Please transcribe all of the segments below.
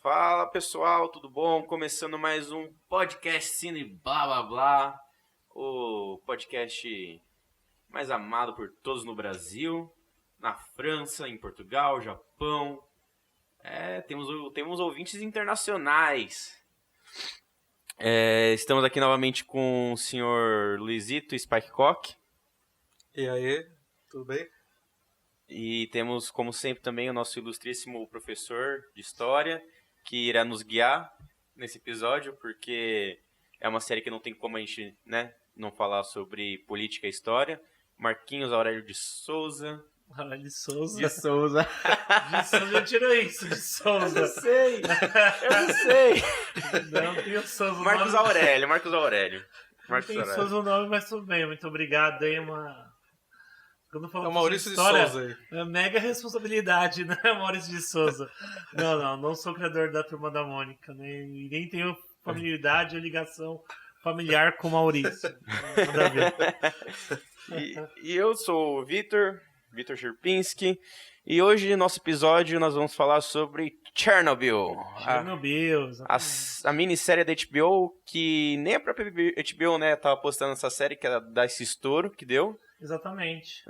Fala pessoal, tudo bom? Começando mais um podcast Cine Blá Blá Blá, o podcast mais amado por todos no Brasil, na França, em Portugal, Japão. Temos ouvintes internacionais. Estamos aqui novamente com o senhor Luizito Spikecock. E aí, tudo bem? E temos, como sempre, também o nosso ilustríssimo professor de História, que irá nos guiar nesse episódio, porque é uma série que não tem como a gente, não falar sobre política e história. Marquinhos Aurélio de Souza. De Souza? De Souza. De Souza, eu tiro isso, de Souza. Eu não sei. Não tem o Souza no Marcos nome. Aurélio. Não tem Souza no nome, mas tudo bem. Muito obrigado. Aí quando É falou o Maurício de história, Souza aí. é mega responsabilidade, né, Maurício de Souza? Não sou criador da Turma da Mônica, né? E nem tenho familiaridade ou ligação familiar com o Maurício. Nada a ver. E eu sou o Vitor Sherpinski, e hoje no nosso episódio nós vamos falar sobre Chernobyl. Chernobyl, A minissérie da HBO, que nem a própria HBO, tava postando essa série, que era dar esse estouro que deu. Exatamente.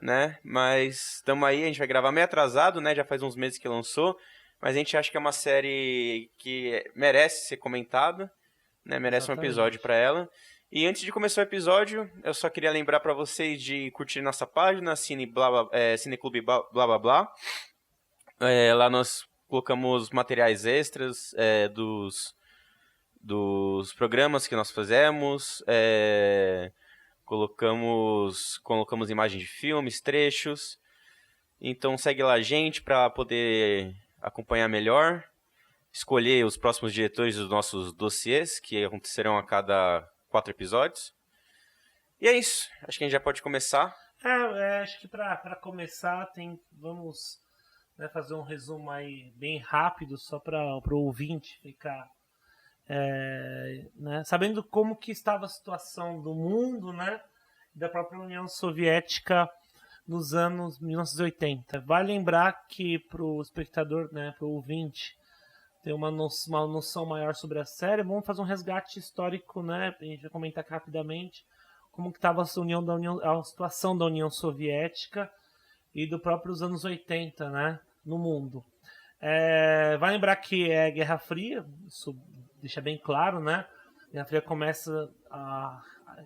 Mas estamos aí, a gente vai gravar meio atrasado, já faz uns meses que lançou, mas a gente acha que é uma série que merece ser comentada, merece um episódio para ela. E antes de começar o episódio, eu só queria lembrar para vocês de curtir nossa página, Cineclube Blá Blá Blá. Lá nós colocamos materiais extras dos programas que nós fazemos, colocamos imagens de filmes, trechos. Então segue lá a gente para poder acompanhar melhor, escolher os próximos diretores dos nossos dossiês, que acontecerão a cada 4 episódios. E é isso, acho que a gente já pode começar. Acho que para começar vamos fazer um resumo aí bem rápido, só para o ouvinte ficar sabendo como que estava a situação do mundo, da própria União Soviética nos anos 1980. Vale lembrar que para o espectador, para o ouvinte, ter uma noção maior sobre a série, vamos fazer um resgate histórico, a gente vai comentar rapidamente como que estava a situação da União Soviética e do próprios anos 80, no mundo. Vai lembrar que é Guerra Fria, isso deixa bem claro, A Guerra Fria começa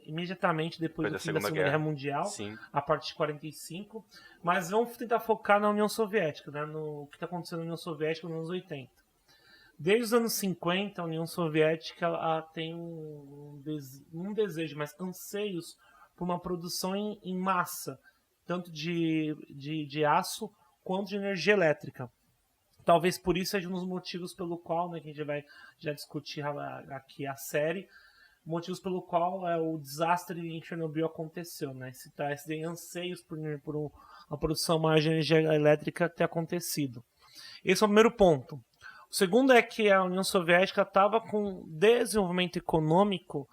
imediatamente depois do fim da Segunda Guerra Mundial, Sim. a partir de 45, mas vamos tentar focar na União Soviética, no que está acontecendo na União Soviética nos anos 80. Desde os anos 50, a União Soviética tem um desejo, mas anseios por uma produção em massa, tanto de aço quanto de energia elétrica. Talvez por isso seja um dos motivos pelo qual, que a gente vai já discutir aqui a série, motivos pelo qual o desastre em Chernobyl aconteceu, Esse anseios por uma produção maior de energia elétrica ter acontecido. Esse é o primeiro ponto. O segundo é que a União Soviética estava com desenvolvimento econômico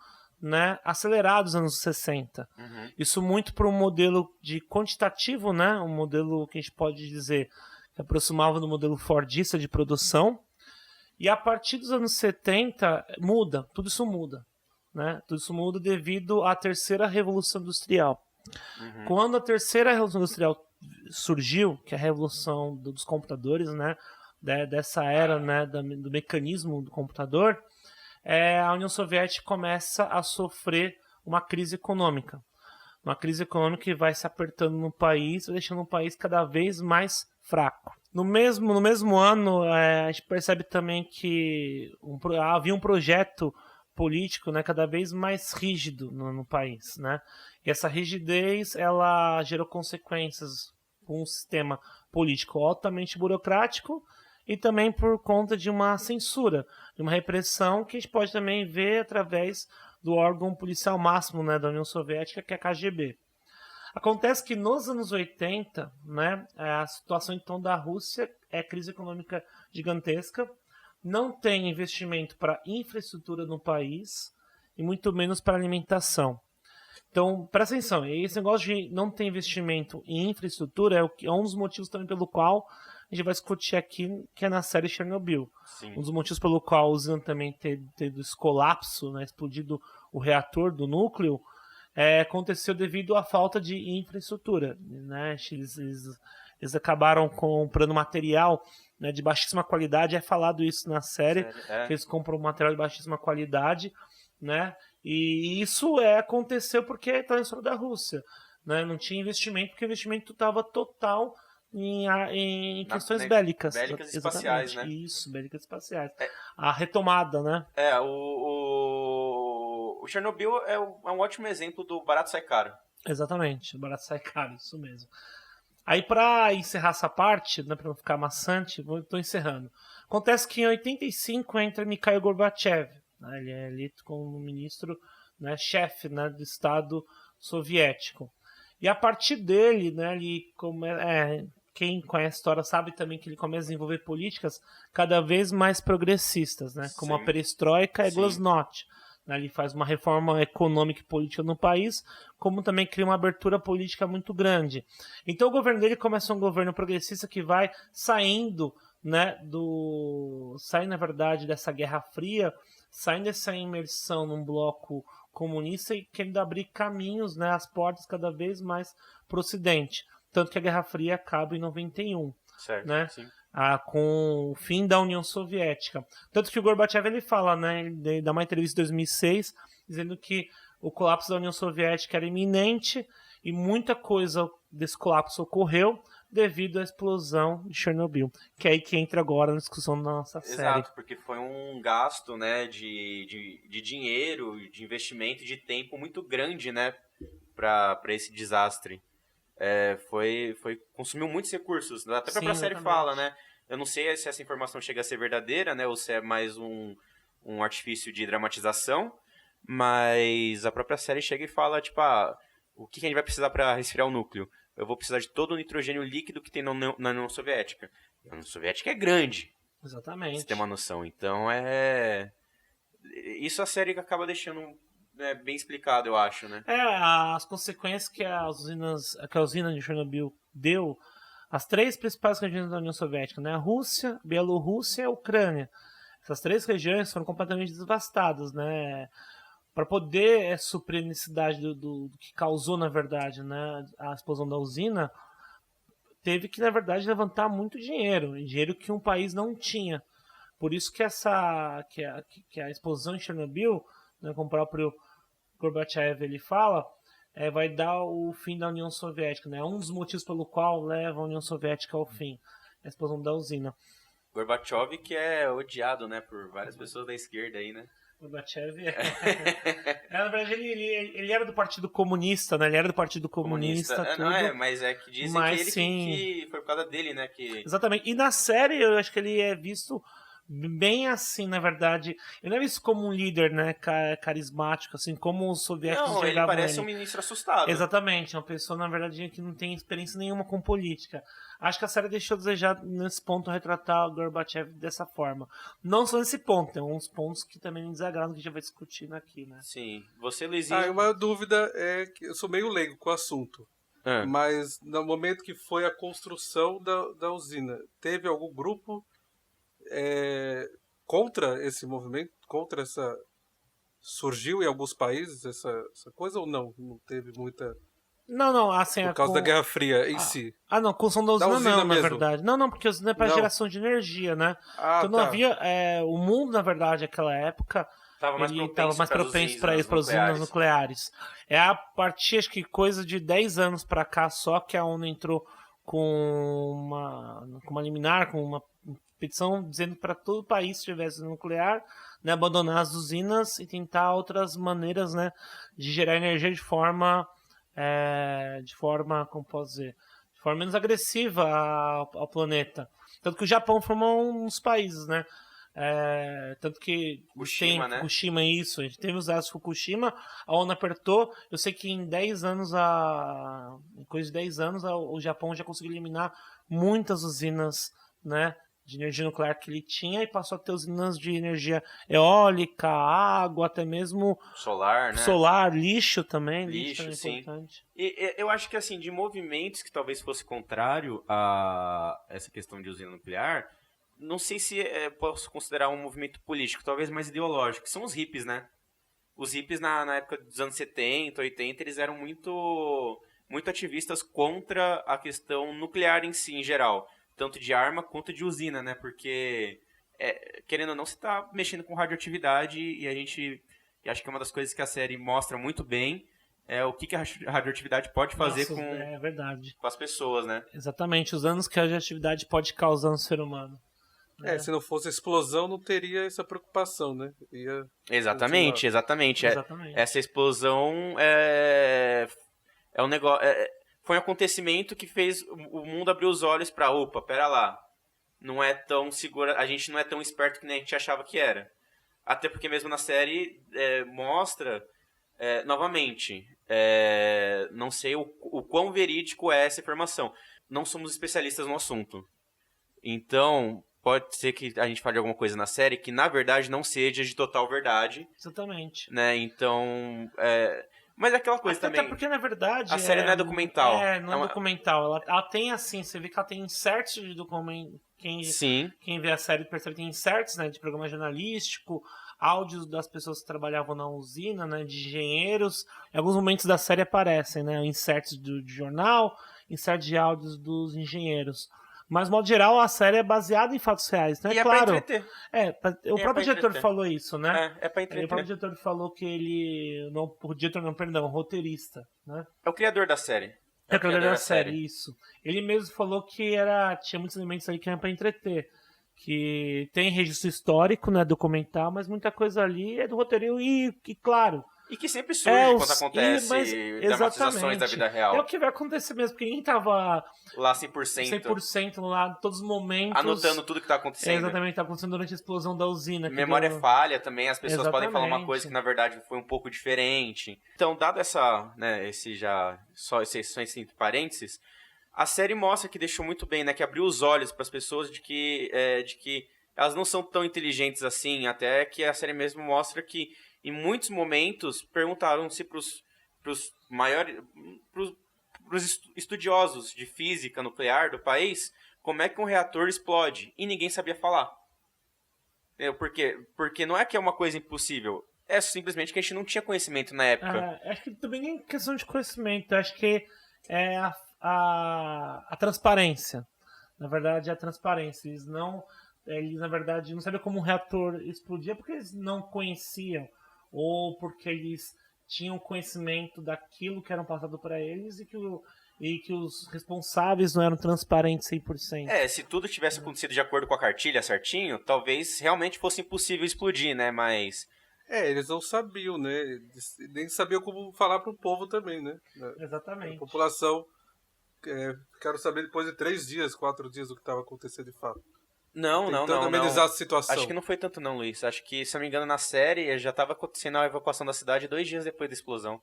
acelerado nos anos 60. Uhum. Isso muito para um modelo de quantitativo, um modelo que a gente pode dizer que aproximava do modelo fordista de produção. E a partir dos anos 70, tudo isso muda. Tudo isso muda devido à terceira revolução industrial. Uhum. Quando a terceira revolução industrial surgiu, que é a revolução dos computadores, dessa era do mecanismo do computador, a União Soviética começa a sofrer uma crise econômica. Uma crise econômica que vai se apertando no país, deixando o país cada vez mais fraco. No mesmo ano, a gente percebe também que havia um projeto político cada vez mais rígido no país. E essa rigidez ela gerou consequências com um sistema político altamente burocrático e também por conta de uma censura, de uma repressão que a gente pode também ver através do órgão policial máximo da União Soviética, que é a KGB. Acontece que nos anos 80, a situação então da Rússia é crise econômica gigantesca, não tem investimento para infraestrutura no país e muito menos para alimentação. Então, presta atenção, esse negócio de não ter investimento em infraestrutura é um dos motivos também pelo qual a gente vai discutir aqui, que é na série Chernobyl. Sim. Um dos motivos pelo qual a usina também teve esse colapso, né, explodido o reator do núcleo, aconteceu devido à falta de infraestrutura, né? Eles acabaram comprando material, né, de baixíssima qualidade. É falado isso na série, que eles compram material de baixíssima qualidade, né? E isso aconteceu porque está na história da Rússia, né? Não tinha investimento, porque o investimento estava total em questões bélicas. Bélicas espaciais, exatamente, né? Isso, bélicas espaciais. A retomada, né? O Chernobyl é um ótimo exemplo do barato sai caro. Exatamente, o barato sai caro, isso mesmo. Aí, para encerrar essa parte, né, para não ficar maçante, estou encerrando. Acontece que em 85 entra Mikhail Gorbachev, né, ele é eleito como ministro, né, chefe, né, do Estado soviético. E a partir dele, né, quem conhece a história sabe também que ele começa a desenvolver políticas cada vez mais progressistas, né, como a perestroika e a glasnost. Ele faz uma reforma econômica e política no país, como também cria uma abertura política muito grande. Então o governo dele começa um governo progressista que vai saindo, né, saindo, na verdade, dessa Guerra Fria, saindo dessa imersão num bloco comunista e querendo abrir caminhos, né, as portas cada vez mais para o Ocidente. Tanto que a Guerra Fria acaba em 91. Certo, né? sim. Com o fim da União Soviética. Tanto que o Gorbachev ele fala, né, ele dá uma entrevista em 2006, dizendo que o colapso da União Soviética era iminente e muita coisa desse colapso ocorreu devido à explosão de Chernobyl, que é aí que entra agora na discussão da nossa série. Exato, porque foi um gasto, né, de dinheiro, de investimento e de tempo muito grande, né, para esse desastre. Consumiu muitos recursos, até a própria série fala, né? Eu não sei se essa informação chega a ser verdadeira, né? Ou se é mais um artifício de dramatização, mas a própria série chega e fala, tipo, o que a gente vai precisar para resfriar o núcleo? Eu vou precisar de todo o nitrogênio líquido que tem na União Soviética. A União Soviética é grande. Exatamente. Pra você ter uma noção. Então, isso a série acaba deixando bem explicado, eu acho, né? As consequências que a usina de Chernobyl deu, as três principais regiões da União Soviética, né? A Rússia, Bielorrússia e a Ucrânia. Essas três regiões foram completamente devastadas, né? Para poder suprir a necessidade do que causou, na verdade, né, a explosão da usina, teve que, na verdade, levantar muito dinheiro que um país não tinha. Por isso que a explosão em Chernobyl, né, como o próprio Gorbachev ele fala, vai dar o fim da União Soviética, né? Um dos motivos pelo qual leva a União Soviética ao fim, a explosão da usina. Gorbachev, que é odiado, né, por várias pessoas da esquerda aí, né? Gorbachev na verdade ele era do Partido Comunista, né? Ele era do Partido Comunista, tudo. Não mas é que dizem que ele que foi por causa dele, né? Exatamente. E na série eu acho que ele é visto bem assim, na verdade. Ele não é visto como um líder, né, carismático, assim, como os soviéticos jogavam ele. Não, ele parece um ministro assustado. Exatamente, uma pessoa, na verdade, que não tem experiência nenhuma com política. Acho que a série deixou a desejar nesse ponto retratar o Gorbachev dessa forma. Não só nesse ponto, tem uns pontos que também me desagradam, que a gente vai discutindo aqui, né? Sim. Você, Luizinho... Uma dúvida é que eu sou meio leigo com o assunto. Mas no momento que foi a construção da usina, teve algum grupo contra esse movimento, contra essa... Surgiu em alguns países essa coisa ou não? Não teve muita... Não, assim... Por causa da Guerra Fria em si. Não, construção da usina não, mesmo. Na verdade. Não, porque a usina é para geração de energia, né? Então não havia... o mundo, na verdade, naquela época... Estava mais propenso para usinas nucleares. É a partir, acho que coisa de 10 anos para cá só que a ONU entrou com uma liminar, com uma petição dizendo para todo o país que tivesse nuclear, né, abandonar as usinas e tentar outras maneiras, né, de gerar energia de forma, como posso dizer, de forma menos agressiva ao planeta. Tanto que o Japão formou uns países, né? Tanto que Fukushima, tem Fukushima, isso, a gente teve os dados de Fukushima, a ONU apertou, eu sei que em 10 anos, em coisa de 10 anos, o Japão já conseguiu eliminar muitas usinas, né, de energia nuclear que ele tinha e passou a ter usinas de energia eólica, água, até mesmo solar, né? Solar, lixo também. Lixo também é sim. importante. E eu acho que, assim, de movimentos que talvez fosse contrário a essa questão de usina nuclear, não sei se posso considerar um movimento político, talvez mais ideológico, que são os hippies, né? Os hippies, na época dos anos 70, 80, eles eram muito ativistas contra a questão nuclear em si, em geral. Tanto de arma quanto de usina, né? Porque, querendo ou não, você está mexendo com radioatividade e acho que é uma das coisas que a série mostra muito bem o que a radioatividade pode fazer com as pessoas, né? Exatamente, os danos que a radioatividade pode causar no ser humano. Se não fosse a explosão, não teria essa preocupação, né? Exatamente. Essa explosão é um negócio. Foi um acontecimento que fez o mundo abrir os olhos para, opa, pera lá, não é tão segura, a gente não é tão esperto que nem a gente achava que era. Até porque mesmo na série mostra, novamente, não sei o quão verídico é essa informação. Não somos especialistas no assunto. Então, pode ser que a gente fale alguma coisa na série que, na verdade, não seja de total verdade. Exatamente. Né? Então, mas é aquela coisa também. Até porque, na verdade... A série não é documental. Não é documental. Ela tem, assim, você vê que ela tem inserts de documento. Quem vê a série percebe que tem inserts, né, de programa jornalístico, áudios das pessoas que trabalhavam na usina, né, de engenheiros. Em alguns momentos da série aparecem, né, inserts de jornal, inserts de áudios dos engenheiros. Mas, de modo geral, a série é baseada em fatos reais, né? E claro, pra entreter. O próprio diretor falou isso, né? É pra entreter. O próprio diretor falou que ele... o roteirista, né? É o criador da série. É o criador da série, isso. Ele mesmo falou que tinha muitos elementos aí que eram pra entreter. Que tem registro histórico, né, documental, mas muita coisa ali é do roteiro e claro... E que sempre surge quando acontece dramatizações da vida real. É o que vai acontecer mesmo, porque ninguém tava lá 100% lá, todos os momentos. Anotando tudo que tá acontecendo. Exatamente, tá acontecendo durante a explosão da usina. Memória falha também, as pessoas podem falar uma coisa que na verdade foi um pouco diferente. Então, dado esse entre parênteses, a série mostra que deixou muito bem, né, que abriu os olhos para as pessoas de que elas não são tão inteligentes assim, até que a série mesmo mostra que em muitos momentos perguntaram-se para os estudiosos de física nuclear do país como é que um reator explode e ninguém sabia falar. Por quê? Porque não é que é uma coisa impossível, é simplesmente que a gente não tinha conhecimento na época. Acho que também nem questão de conhecimento, acho que é a transparência. Na verdade, a transparência. Eles, na verdade, não sabiam como um reator explodia porque eles não conheciam ou porque eles tinham conhecimento daquilo que era passado para eles e que os responsáveis não eram transparentes 100%. Se tudo tivesse acontecido de acordo com a cartilha certinho, talvez realmente fosse impossível explodir, né? Mas... eles não sabiam, né? Eles nem sabiam como falar pro povo também, né? Exatamente. A população, quero saber depois de 3 dias, 4 dias o que estava acontecendo de fato. Não. amenizar a situação. Acho que não foi tanto não, Luiz. Acho que, se não me engano, na série já estava acontecendo a evacuação da cidade 2 dias depois da explosão.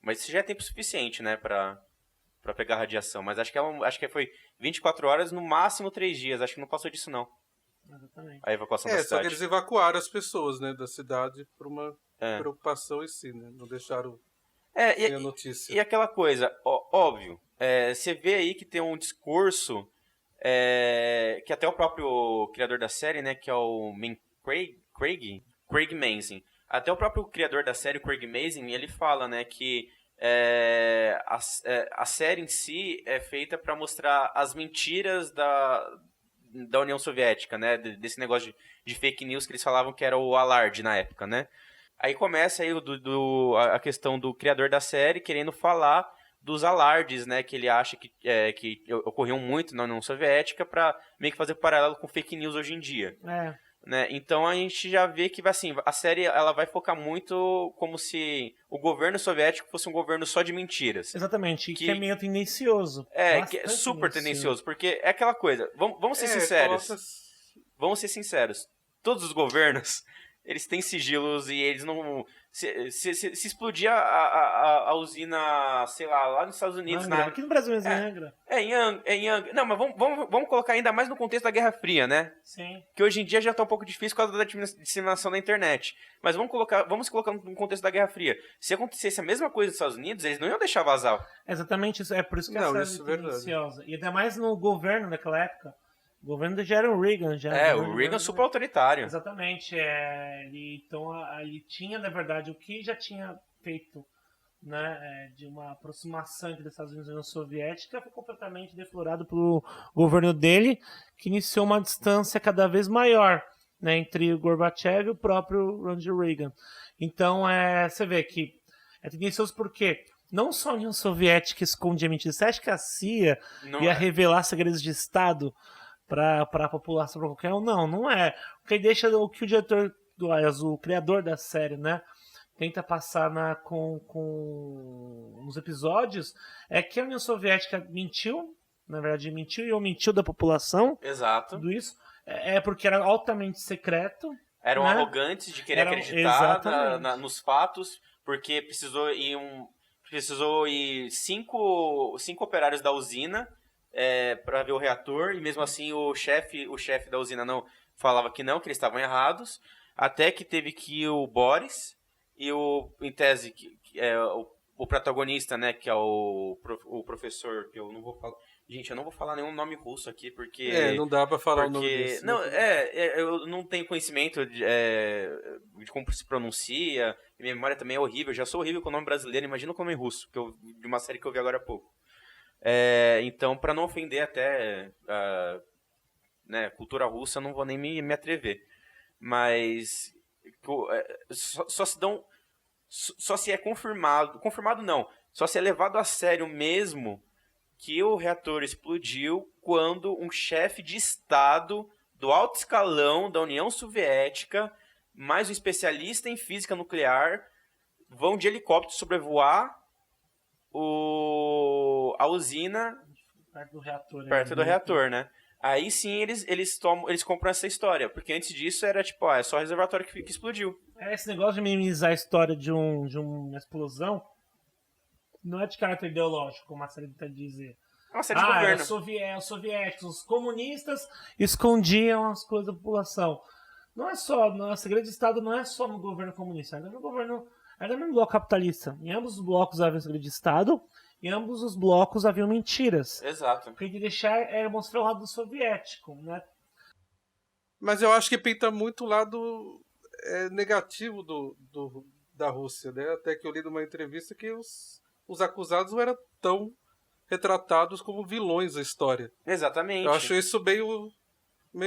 Mas isso já é tempo suficiente, né, pra pegar radiação. Mas acho que foi 24 horas, no máximo 3 dias. Acho que não passou disso, não. Exatamente. A evacuação da cidade. Só que eles evacuaram as pessoas, né, da cidade por uma preocupação em si, né? Não deixaram sem a notícia. E aquela coisa, óbvio, você vê aí que tem um discurso... que até o próprio criador da série, né, que é o Craig Mazin, até o próprio criador da série, Craig Mazin, ele fala, né, que a série em si é feita para mostrar as mentiras da União Soviética, né, desse negócio de fake news que eles falavam que era o alarde na época, né. Aí começa aí a questão do criador da série querendo falar dos alardes, né, que ele acha que ocorriam muito na União Soviética para meio que fazer um paralelo com fake news hoje em dia. Né? Então a gente já vê que assim, a série ela vai focar muito como se o governo soviético fosse um governo só de mentiras. Exatamente, que é meio tendencioso. Que é super tendencioso, porque é aquela coisa, vamos ser sinceros. Vamos ser sinceros. Todos os governos, eles têm sigilos e eles não Se explodir a usina, sei lá nos Estados Unidos... Aqui no Brasil mesmo, Angra. Em Angra. Não, mas vamos colocar ainda mais no contexto da Guerra Fria, né? Sim. Que hoje em dia já tá um pouco difícil por causa da disseminação da internet. Mas vamos colocar no contexto da Guerra Fria. Se acontecesse a mesma coisa nos Estados Unidos, eles não iam deixar vazar. Exatamente isso. É por isso que a série é deliciosa. E ainda mais no governo daquela época. O governo já era o Reagan. O Reagan super autoritário. Exatamente. Ele tinha, na verdade, o que já tinha feito, né, de uma aproximação entre os Estados Unidos e a União Soviética, foi completamente deflorado pelo governo dele, que iniciou uma distância cada vez maior, né, entre o Gorbachev e o próprio Ronald Reagan. Então, você vê que é tendencioso porque não só a União Soviética escondia mentiras. Você acha que a CIA ia revelar segredos de Estado para a população, para qualquer um? Não é. Porque deixa o que o diretor, o criador da série, né, tenta passar nos episódios, é que a União Soviética mentiu, na verdade mentiu e omitiu da população. Exato. Tudo isso porque era altamente secreto. Eram arrogantes de querer acreditar nos fatos, porque precisou ir 5 operários da usina para ver o reator, e mesmo assim o chefe da usina não falava que eles estavam errados, até que teve que ir o Boris e em tese, o protagonista, né, que é o professor, que eu não vou falar... Gente, eu não vou falar nenhum nome russo aqui, porque... não dá pra falar o nome desse. Não, eu não tenho conhecimento de como se pronuncia, minha memória também é horrível, eu já sou horrível com o nome brasileiro, imagina com o nome russo, de uma série que eu vi agora há pouco. Então, para não ofender até cultura russa, eu não vou nem me atrever. Mas só se é confirmado não, só se é levado a sério mesmo que o reator explodiu quando um chefe de Estado do alto escalão da União Soviética, mais um especialista em física nuclear, vão de helicóptero sobrevoar a usina perto do reator, né? Aí sim eles compram essa história, porque antes disso era é só o reservatório que explodiu. Esse negócio de minimizar a história de uma explosão não é de caráter ideológico, como a série tenta dizer. É uma série de governo. Os soviéticos, os comunistas escondiam as coisas da população. Não é só, o segredo de Estado não é só no governo comunista, era no bloco capitalista. Em ambos os blocos havia segredo de Estado, em ambos os blocos haviam mentiras. Exato. Porque de deixar mostrar o lado soviético, né? Mas eu acho que pinta muito o lado negativo da Rússia, né? Até que eu li numa entrevista que os acusados não eram tão retratados como vilões da história. Exatamente. Eu acho isso meio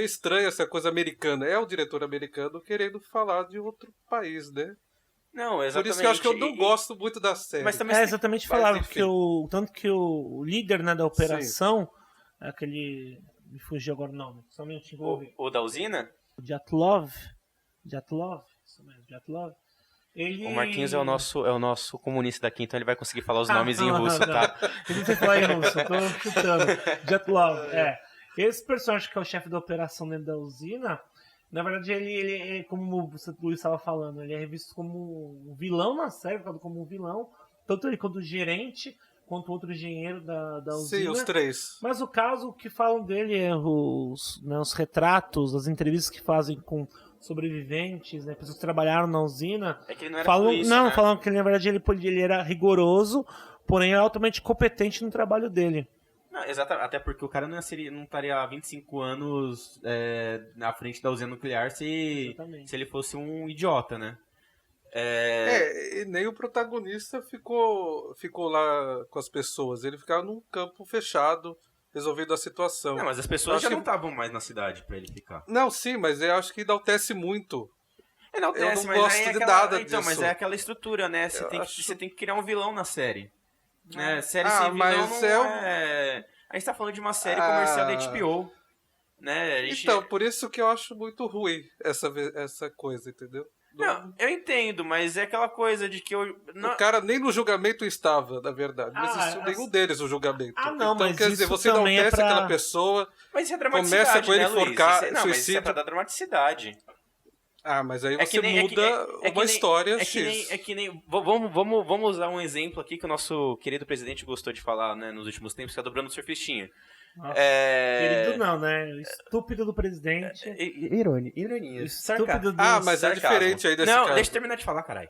estranho, essa coisa americana. É o diretor americano querendo falar de outro país, né? Não, exatamente. Por isso que eu acho que eu não gosto muito da série. Mas também exatamente falaram que tanto que o líder, né, da operação, aquele... Me fugiu agora o nome. Só um minutinho, vou ouvir. O da usina? O Dyatlov. Isso mesmo, Dyatlov. O Marquinhos é o nosso comunista daqui, então ele vai conseguir falar os nomes em russo, tá? Eu não sei falar em russo, eu tô chutando. Dyatlov, Esse personagem que é o chefe da operação dentro da usina, na verdade, ele como o Luiz estava falando, ele é revisto como um vilão na série, como um vilão, tanto ele quanto o gerente, quanto outro engenheiro da usina. Sim, os 3. Mas o caso que falam dele é os retratos, as entrevistas que fazem com sobreviventes, né, pessoas que trabalharam na usina. É que ele não era polícia, né? Falam que na verdade ele era rigoroso, porém era altamente competente no trabalho dele. Não, exatamente, até porque o cara não estaria há 25 anos na frente da usina nuclear se ele fosse um idiota, né? E nem o protagonista ficou lá com as pessoas. Ele ficava num campo fechado, resolvendo a situação. Não, mas as pessoas já não estavam mais na cidade pra ele ficar. Não, sim, mas eu acho que enaltece muito. Enaltece, eu não gosto de nada disso. Mas é aquela estrutura, né? Você tem que criar um vilão na série. Série sem vilão mas não é... A gente tá falando de uma série comercial da HBO. Né? Então, por isso que eu acho muito ruim essa coisa, entendeu? Não, eu entendo, mas é aquela coisa de que o cara nem no julgamento estava, na verdade. Não existiu nenhum deles no julgamento. Não, então, mas quer dizer, você não testa aquela pessoa, mas isso é dramaticidade, começa com ele né, forcar, suicídio. Mas isso é pra dar dramaticidade. Mas aí É você que nem- muda uma história X. Vamos usar um exemplo aqui que o nosso querido presidente gostou de falar, né, nos últimos tempos, que é do Bruno Surfistinha. Nossa, querido não, né? O estúpido do presidente. Ironia. Estúpido do... Mas é sarcasmo. diferente aí desse Não, caso. deixa eu terminar de falar, caralho.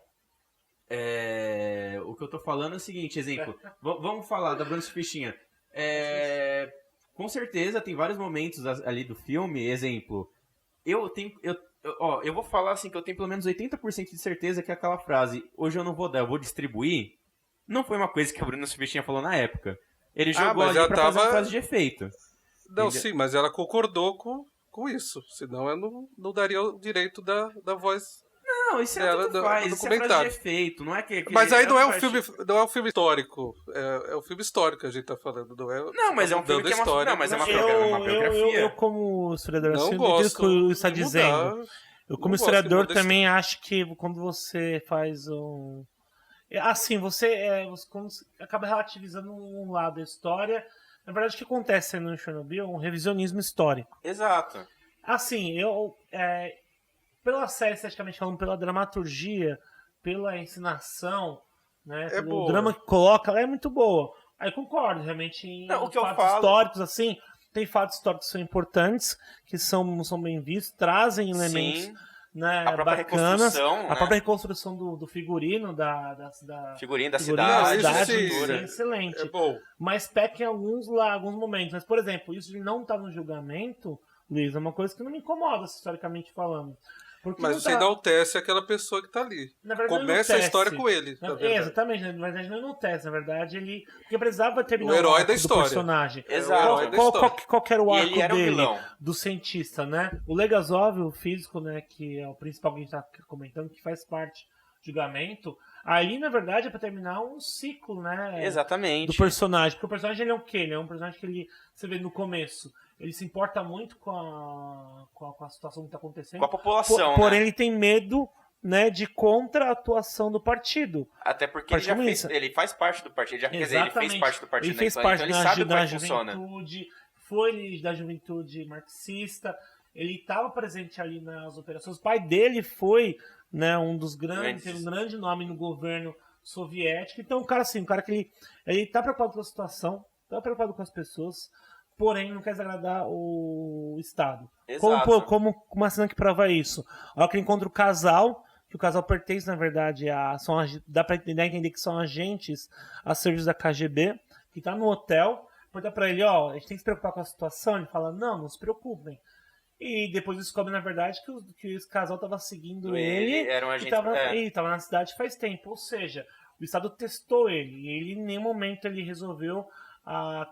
O que eu tô falando é o seguinte, exemplo. Vamos falar da Bruno Surfistinha. Com certeza tem vários momentos ali do filme, exemplo. Eu vou falar assim que eu tenho pelo menos 80% de certeza que aquela frase, hoje eu não vou dar, eu vou distribuir, não foi uma coisa que a Bruna Surfistinha falou na época. Ele jogou mas ali ela pra fazer uma tava- frase de efeito. Não, Entendeu? sim, mas ela concordou com isso. Senão eu não daria o direito da voz. Não, isso é Ela tudo do faz, isso é frase de documentário. efeito, não é que... Mas aí não é um parte- filme, não é um filme histórico. É um filme histórico que a gente tá falando. Não, mas é um filme que é uma... história. Não, mas é uma Eu, biografia. eu, como historiador, Não assim, eu gosto entendo o que o está de mudar. dizendo. Eu, como Não gosto que historiador, muda a também acho que quando você faz um... Assim, quando você acaba relativizando um lado da história, na verdade o que acontece no Chernobyl é um revisionismo histórico. Exato. Assim, pela série, esteticamente falando, pela dramaturgia, pela ensinação, né, É pelo boa. drama que coloca, ela é muito boa. Aí concordo, realmente, em Não, o que eu fatos falo- históricos, assim, tem fatos históricos que são importantes, que são bem vistos, trazem elementos, Sim, né, a própria bacanas. reconstrução, A né? própria reconstrução do figurino, Figurinha da figurino cidade, da da sim. estrutura. é excelente. É bom. Mas peca em alguns momentos. Mas, por exemplo, isso de não estar no julgamento, Luiz, é uma coisa que não me incomoda, historicamente falando. Porque Mas você enaltece aquela pessoa que tá ali. Na verdade, Começa a enaltece. história com ele. na verdade. Exatamente, na verdade não enaltece. Na verdade, ele. Porque precisava terminar O herói arco da do história. personagem. Exato. É o herói da história. Qual que era o E arco ele era um dele? vilão. Do cientista, né? O Legasov, o físico, né? Que é o principal que a gente tá comentando, que faz parte do julgamento. Aí, na verdade, é pra terminar um ciclo, né? Exatamente. Do personagem. Porque o personagem ele é o quê? Ele é um personagem que você vê no começo. Ele se importa muito com a situação que está acontecendo. Com a população, Porém, né? ele tem medo, né, de contra-atuação do partido. Até porque ele faz parte do partido. Quer dizer, ele fez parte do partido. Ele fez né? parte Então ele sabe como da é que funciona. juventude, foi da juventude marxista. Ele estava presente ali nas operações. O pai dele foi, né, um dos grandes, teve um grande nome no governo soviético. Então, um cara que ele tá preocupado com a situação, tá preocupado com as pessoas, porém não quer desagradar o Estado. Exato. Como uma cena que prova isso? A hora que ele encontra o casal, que o casal pertence, na verdade, dá pra entender que são agentes a serviço da KGB, que tá no hotel, pergunta pra ele, a gente tem que se preocupar com a situação. Ele fala, não se preocupem. E depois descobre, na verdade, que esse casal tava seguindo ele era um agente... e tava na cidade faz tempo. Ou seja, o Estado testou ele. E ele, em nenhum momento, ele resolveu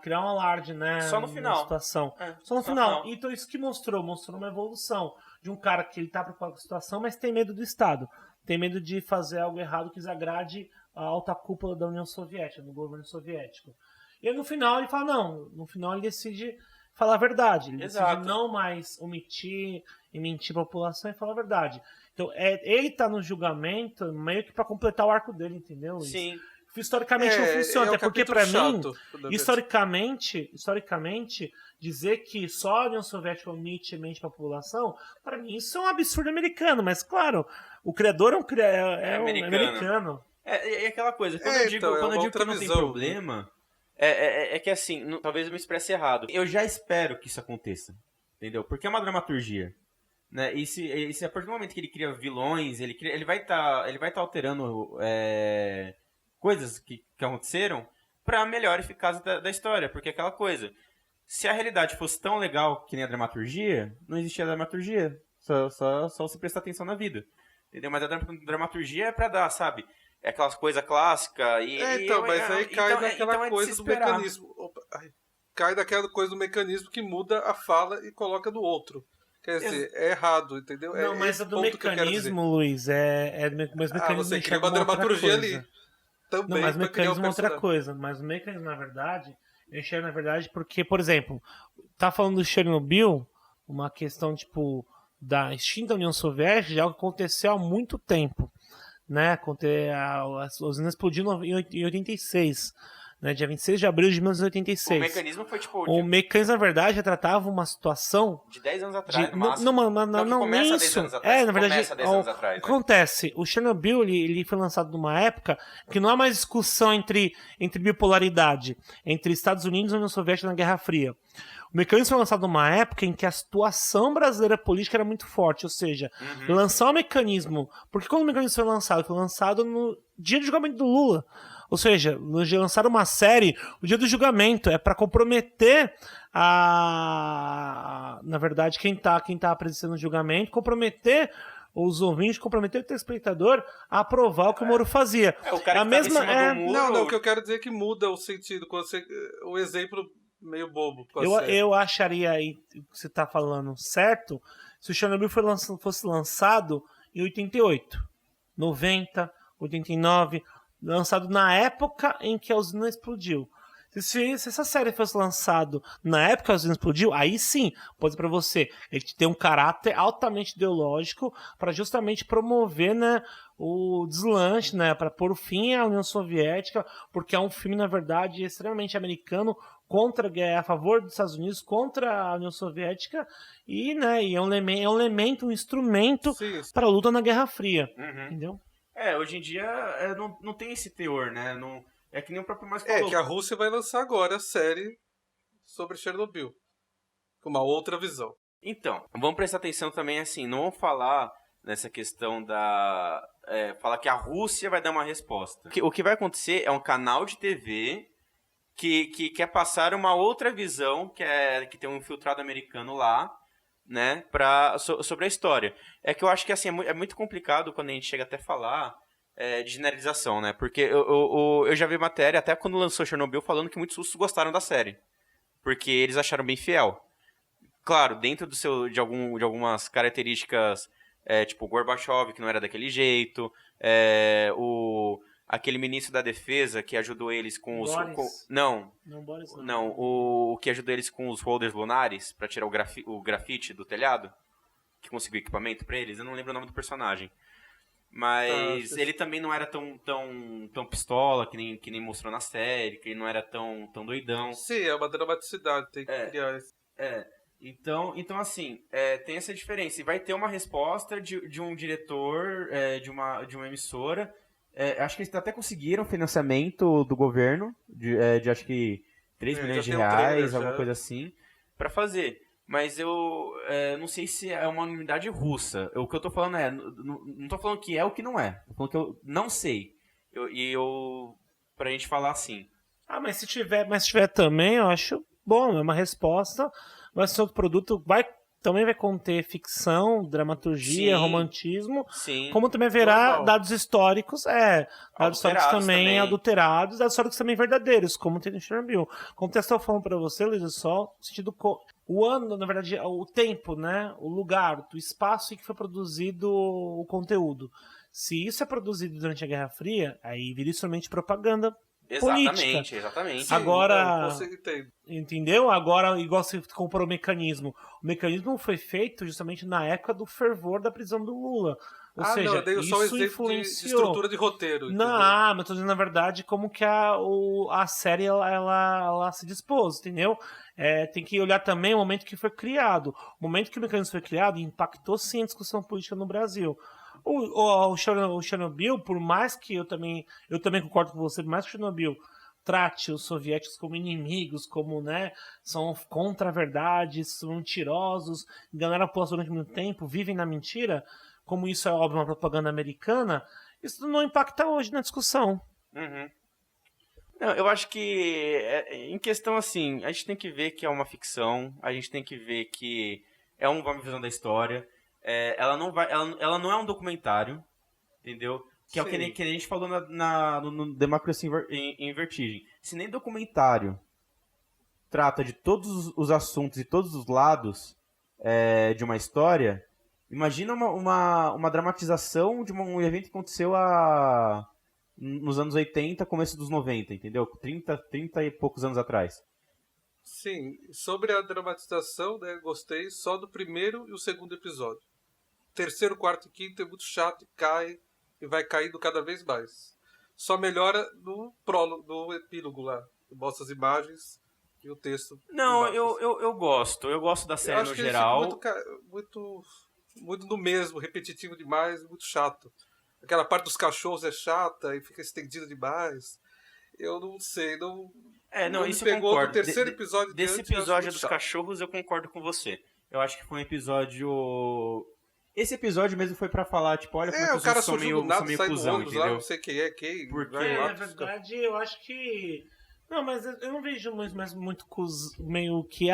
criar um alarde, né? Só no final. Na situação. Só no final. Então isso que mostrou uma evolução de um cara que ele tá preocupado com a situação, mas tem medo do Estado. Tem medo de fazer algo errado que desagrade a alta cúpula da União Soviética, do governo soviético. E aí, no final ele fala, não. No final ele decide falar a verdade. Ele decide não mais omitir e mentir pra população e falar a verdade. Então, ele tá no julgamento meio que pra completar o arco dele, entendeu, Luiz? Sim. Historicamente não funciona, até porque pra mim, historicamente, dizer que só a União Soviética omite e mente pra população, pra mim isso é um absurdo americano, mas claro, o criador é um americano. É aquela coisa, quando eu digo que não tem problema, é que assim, talvez eu me expresse errado. Eu já espero que isso aconteça, entendeu? Porque é uma dramaturgia. Né? E se a partir do momento que ele cria vilões, ele vai tá alterando coisas que aconteceram pra melhor eficácia da história. Porque é aquela coisa, se a realidade fosse tão legal que nem a dramaturgia, não existia dramaturgia. Só você prestar atenção na vida. Entendeu? Mas a dramaturgia é pra dar, sabe? É aquelas coisas clássicas mas aí cai naquela coisa do mecanismo. Cai naquela coisa do mecanismo que muda a fala e coloca do outro. Quer dizer, é errado, entendeu? Não, mas do mecanismo, Luiz, mas o mecanismo você cria uma dramaturgia ali. Também. Não, mas o mecanismo é outra coisa. Mas o mecanismo, na verdade, eu enxergo, na verdade, porque, por exemplo, tá falando do Chernobyl, uma questão, tipo, da extinta União Soviética, já aconteceu há muito tempo, né? As usinas explodiram em 86, né, dia 26 de abril de O 1986. Mecanismo foi tipo O Mecanismo, na verdade, tratava uma situação de 10 anos atrás, de, no máximo. não, começa nem 10 isso. anos atrás. Na verdade, Começa 10 anos atrás, o que acontece? O Chernobyl, ele foi lançado numa época que não há mais discussão entre bipolaridade, entre Estados Unidos e União Soviética na Guerra Fria. O Mecanismo foi lançado numa época em que a situação brasileira política era muito forte, ou seja, lançar o Mecanismo... Porque quando o Mecanismo foi lançado no dia do julgamento do Lula. Ou seja, lançaram uma série no dia do julgamento, é para comprometer na verdade, quem tá apresentando o julgamento, comprometer os ouvintes, comprometer o telespectador a aprovar o que o Moro fazia. O cara a mesma em cima do muro... Não, o que eu quero dizer é que muda o sentido, quando você... o exemplo meio bobo. Eu acharia aí que você tá falando certo se o Chernobyl fosse lançado em 88, 90, 89, lançado na época em que a usina explodiu. Se essa série fosse lançada na época que a usina explodiu, aí sim, pode dizer pra você, ele tem um caráter altamente ideológico para justamente promover, né, o deslanche, né, para pôr fim à União Soviética, porque é um filme, na verdade, extremamente americano, a favor dos Estados Unidos, contra a União Soviética, e, né, e é um elemento, um instrumento para a luta na Guerra Fria. Entendeu? Hoje em dia não tem esse teor, né? Não, é que nem o próprio Márcio falou. É que a Rússia vai lançar agora a série sobre Chernobyl, com uma outra visão. Então, vamos prestar atenção também, assim, não vamos falar nessa questão falar que a Rússia vai dar uma resposta. O que vai acontecer é um canal de TV que quer passar uma outra visão, que tem um infiltrado americano lá, né, sobre a história. É que eu acho que assim, é muito complicado quando a gente chega até a falar de generalização, né, porque eu já vi matéria, até quando lançou Chernobyl, falando que muitos russos gostaram da série, porque eles acharam bem fiel. Claro, dentro de algumas características, tipo Gorbachev, que não era daquele jeito, aquele ministro da defesa que ajudou eles com os... Boris. Não, o que ajudou eles com os holders lunares pra tirar o grafite do telhado, que conseguiu equipamento pra eles, eu não lembro o nome do personagem. Mas ele também não era tão pistola que nem mostrou na série, que ele não era tão doidão. Sim, é uma dramaticidade, tem que criar isso. Então assim, tem essa diferença. E vai ter uma resposta de um diretor, de uma emissora. Acho que eles até conseguiram financiamento do governo, de acho que 3 milhões de reais, alguma coisa assim, pra fazer. Mas eu não sei se é uma unidade russa. O que eu tô falando não tô falando que é o que não é. Tô falando que eu não sei. Pra gente falar assim. Mas se tiver também, eu acho bom, é uma resposta. Vai ser outro produto, também vai conter ficção, dramaturgia, romantismo, como também haverá dados históricos, dados históricos também adulterados, dados históricos também verdadeiros, como tem no Chernobyl. Como eu estou falando para você, Luiz, só no sentido o ano, na verdade, o tempo, né, o lugar, o espaço em que foi produzido o conteúdo. Se isso é produzido durante a Guerra Fria, aí vira somente propaganda política. Exatamente. Sim, agora, entendo. Entendeu? Agora, igual você comprou o mecanismo não foi feito justamente na época do fervor da prisão do Lula. Ou seja, não, eu dei só um isso exemplo de influenciou. estrutura de roteiro. Não, mas tô dizendo na verdade como que a série ela se dispôs, entendeu? Tem que olhar também o momento que foi criado. O momento que o mecanismo foi criado impactou sim a discussão política no Brasil. O Chernobyl, por mais que eu também concordo com você, por mais que o Chernobyl trate os soviéticos como inimigos, como, né, são contra a verdade, são mentirosos, enganaram a população durante muito tempo, vivem na mentira, como isso é óbvio uma propaganda americana, isso não impacta hoje na discussão. Não, eu acho que em questão assim, a gente tem que ver que é uma ficção, a gente tem que ver que é uma visão da história. Ela não é um documentário, entendeu? Que é o que a gente falou no Democracy em Vertigem. Se nem documentário trata de todos os assuntos e todos os lados de uma história, imagina uma dramatização de um evento que aconteceu nos anos 80, começo dos 90, entendeu? 30 e poucos anos atrás. Sim, sobre a dramatização, né, gostei só do primeiro e o segundo episódio. Terceiro, quarto e quinto é muito chato, cai e vai caindo cada vez mais. Só melhora no prólogo, no epílogo lá. mostra as imagens e o texto. Não, embaixo, eu gosto. Eu gosto da Eu série acho no que ele geral. fica muito do mesmo, repetitivo demais, muito chato. Aquela parte dos cachorros é chata e fica estendida demais. Eu não sei, não me Isso eu pegou concordo. do terceiro episódio Desse diante, eu acho episódio muito dos chato. cachorros, eu concordo com você. Eu acho que foi um episódio... Esse episódio mesmo foi pra falar, tipo, olha como é que O os cara russos são surgiu do meio, nada, são meio sai do cuzão, ônibus lá, entendeu? não sei quem é quem. Porque- vai lá, Na verdade, eu acho que... Não, mas eu não vejo muito meio que,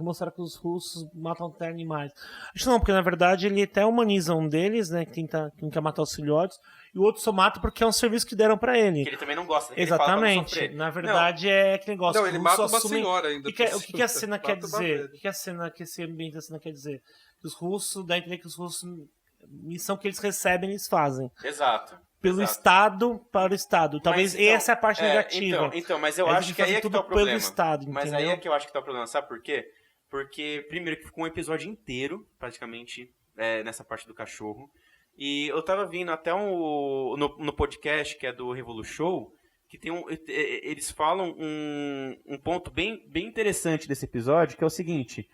mostrar que os russos matam até animais. Acho que não, porque na verdade ele até humaniza um deles, né, que quer matar os filhotes, e o outro só mata porque é um serviço que deram pra ele. Que ele também não gosta, que ele fala pra não Exatamente. sofrer. Na verdade é aquele negócio. Não, que ele o mata russo uma assume- senhora ainda. O que a por cena cima. quer Mata uma dizer? velha. O que a cena, que esse ambiente da cena quer dizer? Que os russos, dá a entender que os russos, missão que eles recebem, eles fazem. Exato. Pelo exato. Estado para o Estado. Talvez Mas, então, essa é a parte negativa. Então, mas eu Eles acho que aí é que tudo tá o problema. pelo Estado, Mas entendeu? aí é que eu acho que tá o problema, sabe por quê? Porque, primeiro, que ficou um episódio inteiro, praticamente, nessa parte do cachorro. E eu tava vindo até no podcast, que é do Revolution, que tem eles falam um ponto bem interessante desse episódio, que é o seguinte: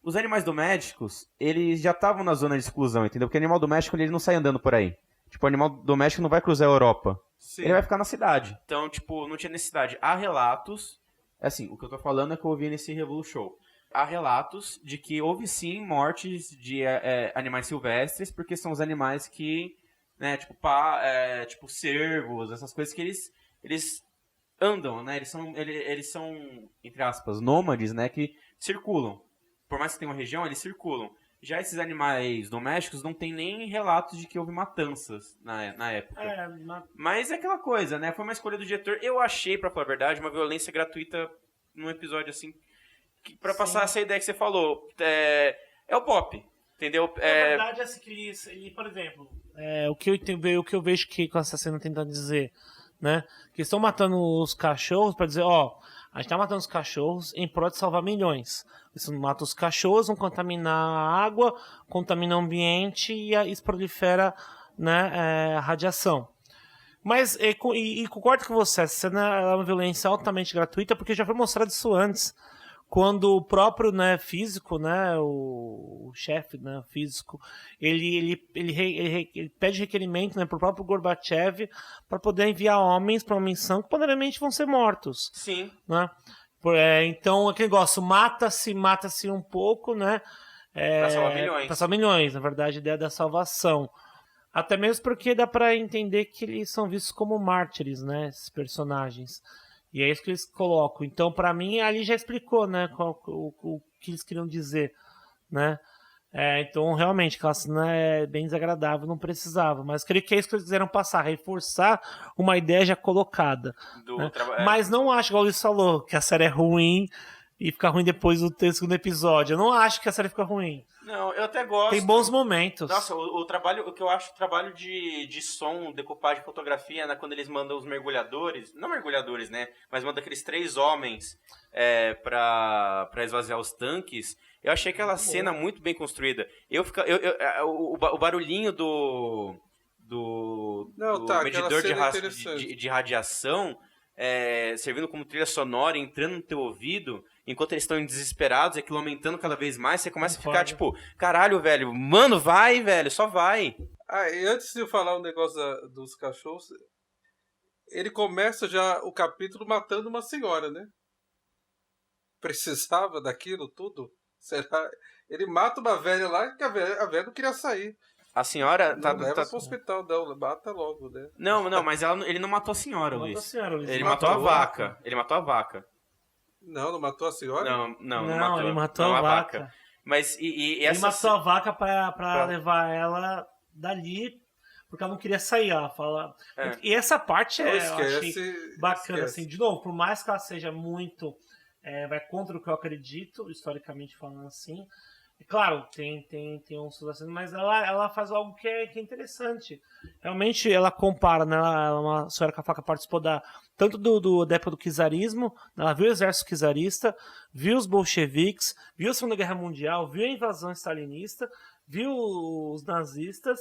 os animais domésticos, eles já estavam na zona de exclusão, entendeu? Porque animal doméstico, ele não sai andando por aí. Tipo, o animal doméstico não vai cruzar a Europa. Sim. Ele vai ficar na cidade. Então, tipo, não tinha necessidade. Há relatos, assim, o que eu tô falando é que eu ouvi nesse Revolution. Há relatos de que houve sim mortes de animais silvestres, porque são os animais que, né, tipo cervos, essas coisas que eles andam, né? Eles são, entre aspas, nômades, né, que circulam. Por mais que tenha uma região, eles circulam. Já esses animais domésticos não tem nem relatos de que houve matanças na época. Mas é aquela coisa, né? Foi uma escolha do diretor. Eu achei, pra falar a verdade, uma violência gratuita num episódio assim, pra passar essa ideia que você falou. É o pop, entendeu? Na verdade, assim, que ele, por exemplo, o que eu vejo que com essa cena tentando dizer, né? Que estão matando os cachorros pra dizer, a gente tá matando os cachorros em prol de salvar milhões. Isso mata os cachorros, vão contaminar a água, contamina o ambiente e isso prolifera, né, a radiação. Mas, e concordo com você, essa cena é uma violência altamente gratuita, porque já foi mostrado isso antes. Quando o próprio, né, físico, né, o chefe, né, físico, ele pede requerimento, né, pro próprio Gorbachev para poder enviar homens para uma missão que possivelmente vão ser mortos. Sim. Né? Então, aquele negócio, mata-se um pouco, né? Pra salvar milhões. Pra salvar milhões, na verdade, a ideia da salvação. Até mesmo porque dá pra entender que eles são vistos como mártires, né? Esses personagens. E é isso que eles colocam. Então, pra mim, ali já explicou, né? O que eles queriam dizer, né? Então, realmente, aquela cena é bem desagradável, não precisava. Mas creio que é isso que eles quiseram passar, reforçar uma ideia já colocada. Né? Mas não acho, igual o Luiz falou, que a série é ruim e fica ruim depois do segundo episódio. Eu não acho que a série fica ruim. Não, eu até gosto. Tem bons momentos. Nossa, o que eu acho, o trabalho de som, decupagem, fotografia, né, quando eles mandam os mergulhadores, não mergulhadores, né, mas mandam aqueles 3 homens pra esvaziar os tanques, eu achei aquela cena muito bem construída. O barulhinho do medidor de radiação servindo como trilha sonora, entrando no teu ouvido, enquanto eles estão desesperados, aquilo aumentando cada vez mais, você começa a ficar tipo, caralho, velho, mano, vai, velho, só vai. E antes de eu falar o negócio dos cachorros, ele começa já o capítulo matando uma senhora, né? Precisava daquilo tudo? Será? Ele mata uma velha lá que a velha não queria sair. A senhora leva pro hospital, não, mata logo, né? Não, mas ele não matou a senhora, Luiz. Ele matou a vaca. Ele matou a vaca. Não matou a senhora? Não matou. Ele matou a vaca. Mas ele matou a vaca pra levar ela dali, porque ela não queria sair. Ela fala. E essa parte eu achei bacana, assim, de novo, por mais que ela seja muito. Vai contra o que eu acredito, historicamente falando assim. Claro, tem uns mas ela faz algo que é interessante. Realmente ela compara, né? Uma senhora que a faca participou tanto da época do czarismo, ela viu o exército czarista, viu os bolcheviques, viu a Segunda Guerra Mundial, viu a invasão stalinista, viu os nazistas,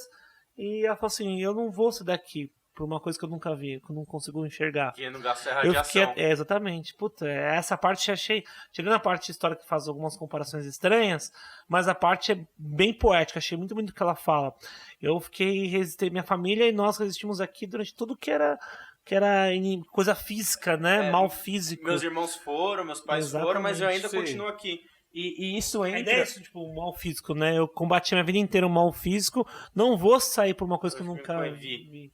e ela falou assim, eu não vou sair daqui por uma coisa que eu nunca vi, que eu não consigo enxergar. Que não gasta a Eu radiação. fiquei, exatamente. Puta, essa parte eu achei. Tirando a parte histórica que faz algumas comparações estranhas, mas a parte é bem poética. Achei muito bonito o que ela fala. Eu fiquei resistei minha família e nós resistimos aqui durante tudo que era coisa física, né? Mal físico. Meus irmãos foram, meus pais foram, mas eu ainda continuo aqui. E isso entra... A ideia é isso, tipo, o mal físico, né? Eu combati a minha vida inteira o mal físico, não vou sair por uma coisa que eu nunca vi.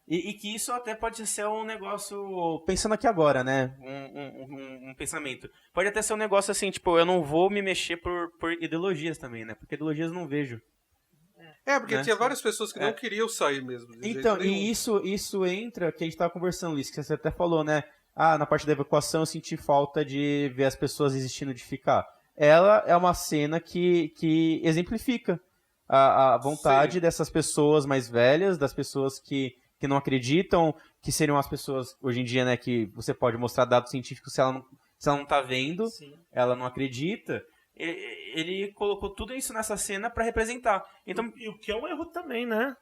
E que isso até pode ser um negócio, pensando aqui agora, né? Um pensamento. Pode até ser um negócio assim, tipo, eu não vou me mexer por ideologias também, né? Porque ideologias eu não vejo. Porque tinha várias pessoas que não queriam sair mesmo. Então, e isso entra, que a gente tava conversando, Luiz, que você até falou, né? Na parte da evacuação eu senti falta de ver as pessoas desistindo de ficar. Ela é uma cena que exemplifica a vontade dessas pessoas mais velhas, das pessoas que não acreditam, que seriam as pessoas, hoje em dia, né, que você pode mostrar dados científicos se ela não tá vendo, ela não acredita. Ele colocou tudo isso nessa cena para representar. Então, E o que é um erro também, né?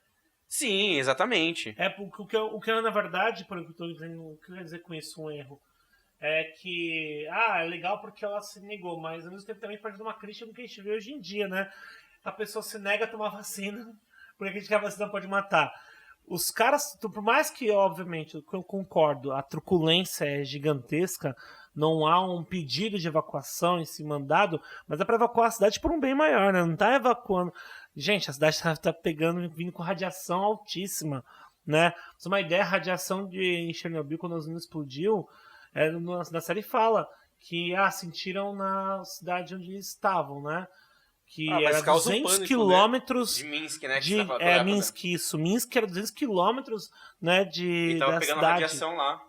Sim, exatamente. O que na verdade, por exemplo, o que eu quero dizer com isso, um erro? É que, é legal porque ela se negou, mas ao mesmo tempo também parte de uma crítica do que a gente vê hoje em dia, né? A pessoa se nega a tomar vacina porque acredita que a vacina pode matar. Os caras, por mais que, obviamente, eu concordo, a truculência é gigantesca, não há um pedido de evacuação em si mandado, mas é para evacuar a cidade por um bem maior, né? Não tá evacuando. Gente, a cidade tá vindo com radiação altíssima, né? Pra você ter uma ideia, a radiação em Chernobyl, quando a usina explodiu, na série fala que sentiram na cidade onde eles estavam, né? Que era 200 quilômetros, né? De Minsk, né? Minsk, isso. Minsk era 200 quilômetros, né, e tava pegando cidade. Radiação lá.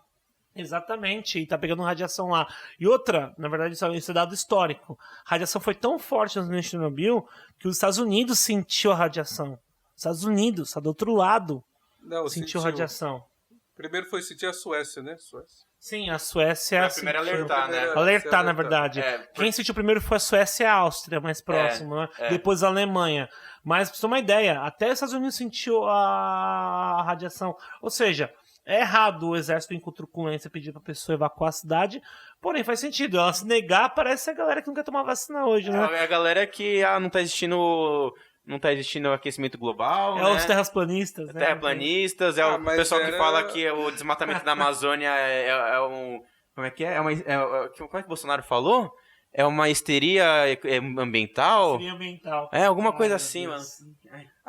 Exatamente, e tá pegando radiação lá. E outra, na verdade, isso é dado histórico. A radiação foi tão forte no Chernobyl que os Estados Unidos sentiu a radiação. Os Estados Unidos, tá do outro lado, sentiu radiação. Primeiro foi sentir a Suécia, né? Sim, a Suécia... Foi a primeira a alertar, né? Alertar, na verdade. Quem sentiu primeiro foi a Suécia e a Áustria, mais próximo, né? Depois a Alemanha. Mas, pra você ter uma ideia, até os Estados Unidos sentiu a radiação. Ou seja, é errado o exército com truculência pedir pra pessoa evacuar a cidade, porém faz sentido. Ela se negar parece a galera que não quer tomar vacina hoje, né? É a galera que não tá existindo aquecimento global, né? Os terraplanistas, né? Terraplanistas, o pessoal que fala que o desmatamento da Amazônia é um... Como é que é? Como é que o Bolsonaro falou? É uma histeria ambiental? Histeria ambiental. Alguma coisa assim, mano.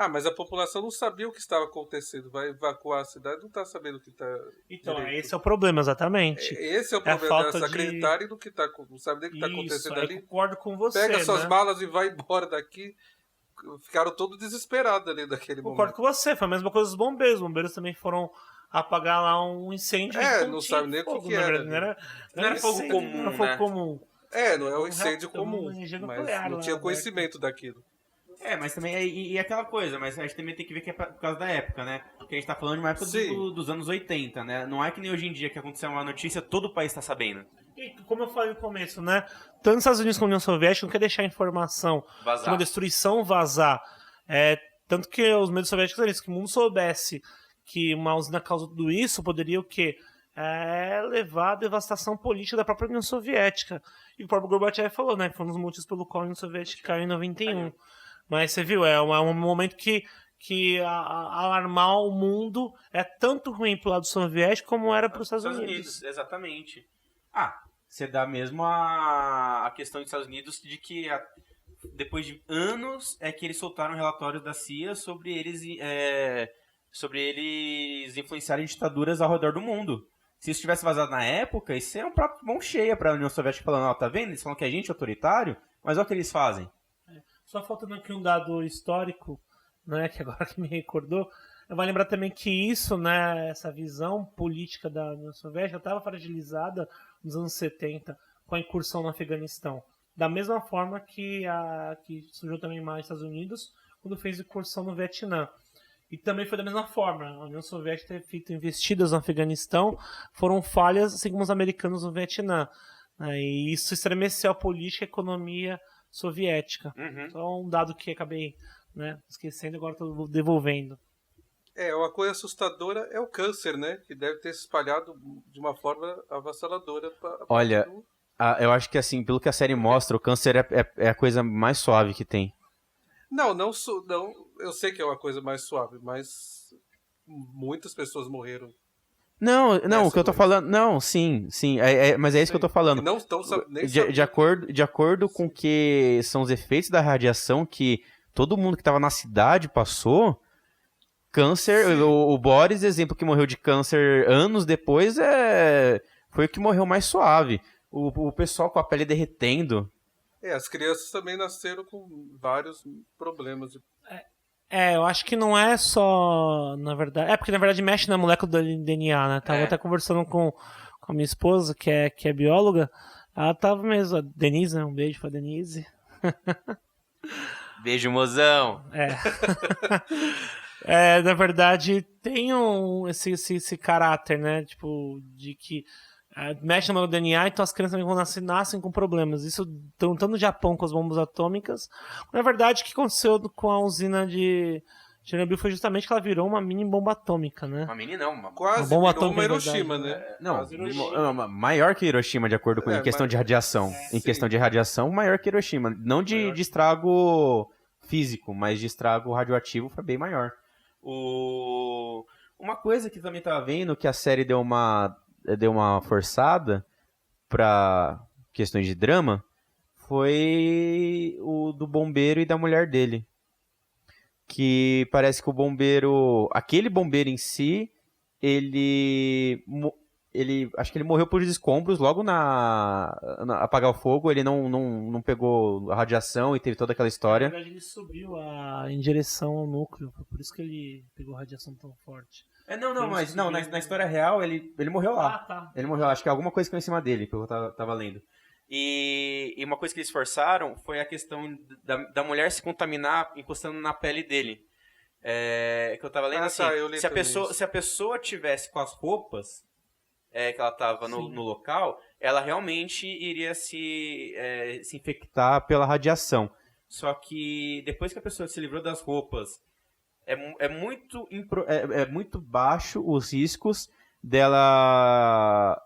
Mas a população não sabia o que estava acontecendo. Vai evacuar a cidade, não está sabendo o que está... Então, esse é o problema, exatamente. Esse é o problema delas, acreditarem no que está... Não sabe nem o que está acontecendo ali. Eu concordo com você, Pega suas malas e vai embora daqui. Ficaram todos desesperados ali naquele momento. Concordo com você, foi a mesma coisa dos bombeiros. Os bombeiros também foram apagar lá um incêndio. Não sabe nem o que era. Não era fogo comum, né? Não era fogo comum. Não é um incêndio comum, mas não tinha conhecimento daquilo. Mas também, e aquela coisa, mas a gente também tem que ver que é por causa da época, né? Porque a gente tá falando de uma época dos anos 80, né? Não é que nem hoje em dia que aconteceu uma notícia, todo o país tá sabendo. E como eu falei no começo, né? Tanto os Estados Unidos como a União Soviética não quer deixar a informação de uma destruição vazar. Tanto que os meios soviéticos eram isso, que o mundo soubesse que uma usina causou tudo isso, poderia o quê? Levar a devastação política da própria União Soviética. E o próprio Gorbachev falou, né? Que foi um dos motivos pelo qual a União Soviética caiu em 91. Mas você viu, é um momento que alarmar o mundo é tanto ruim pro lado soviético como era para os Estados Unidos. Exatamente. Você dá mesmo a questão dos Estados Unidos de que depois de anos é que eles soltaram relatórios da CIA sobre eles influenciarem ditaduras ao redor do mundo. Se isso tivesse vazado na época, isso é um prato de mão cheia para a União Soviética falando, tá vendo? Eles falam que a gente é autoritário, mas olha o que eles fazem. Só faltando aqui um dado histórico, né, que agora que me recordou, vai lembrar também que isso, né, essa visão política da União Soviética estava fragilizada nos anos 70 com a incursão no Afeganistão. Da mesma forma que surgiu também mais nos Estados Unidos quando fez incursão no Vietnã. E também foi da mesma forma. A União Soviética ter feito investidas no Afeganistão foram falhas, assim como os americanos no Vietnã. E isso estremeceu a política e a economia soviética. Então, um dado que acabei esquecendo, agora estou devolvendo. Uma coisa assustadora é o câncer, né? Que deve ter se espalhado de uma forma avassaladora. Olha, eu acho que assim, pelo que a série mostra, o câncer é a coisa mais suave que tem. Não, eu sei que é uma coisa mais suave, mas muitas pessoas morreram. Não, o que eu tô falando... Não, sim, mas é isso que eu tô falando. Não estão nem de acordo com que são os efeitos da radiação que todo mundo que tava na cidade passou, câncer, o Boris, exemplo, que morreu de câncer anos depois, foi o que morreu mais suave. O pessoal com a pele derretendo. As crianças também nasceram com vários problemas. Eu acho que não é só, na verdade... porque na verdade mexe na molécula do DNA, né? Tava até conversando com a minha esposa, que é bióloga. Ela tava mesmo, a Denise, né? Um beijo pra Denise. Beijo, mozão! Na verdade, tem esse caráter, né? Tipo, de que mexe no DNA, então as crianças nascem com problemas. Isso tanto no Japão com as bombas atômicas. Na verdade, o que aconteceu com a usina de Chernobyl foi justamente que ela virou uma mini bomba atômica, né? Uma mini não, quase uma bomba virou atômica, uma Hiroshima, né? Maior que Hiroshima, de acordo com em questão de radiação. Em questão de radiação, maior que Hiroshima. Não de estrago físico, mas de estrago radioativo foi bem maior. Uma coisa que também tava vendo, que a série deu uma forçada pra questões de drama, foi o do bombeiro e da mulher dele. Que parece que o bombeiro... Aquele bombeiro em si, acho que ele morreu por escombros logo na apagar o fogo. Ele não pegou a radiação e teve toda aquela história. Na verdade, ele subiu em direção ao núcleo. Foi por isso que ele pegou a radiação tão forte. Mas na história real ele morreu lá. Tá. Ele morreu lá. Acho que alguma coisa caiu em cima dele, que eu tava lendo. E uma coisa que eles forçaram foi a questão da mulher se contaminar encostando na pele dele. Que eu tava lendo assim, se a pessoa tivesse com as roupas que ela tava no local, ela realmente iria se infectar pela radiação. Só que depois que a pessoa se livrou das roupas, é muito baixo os riscos dela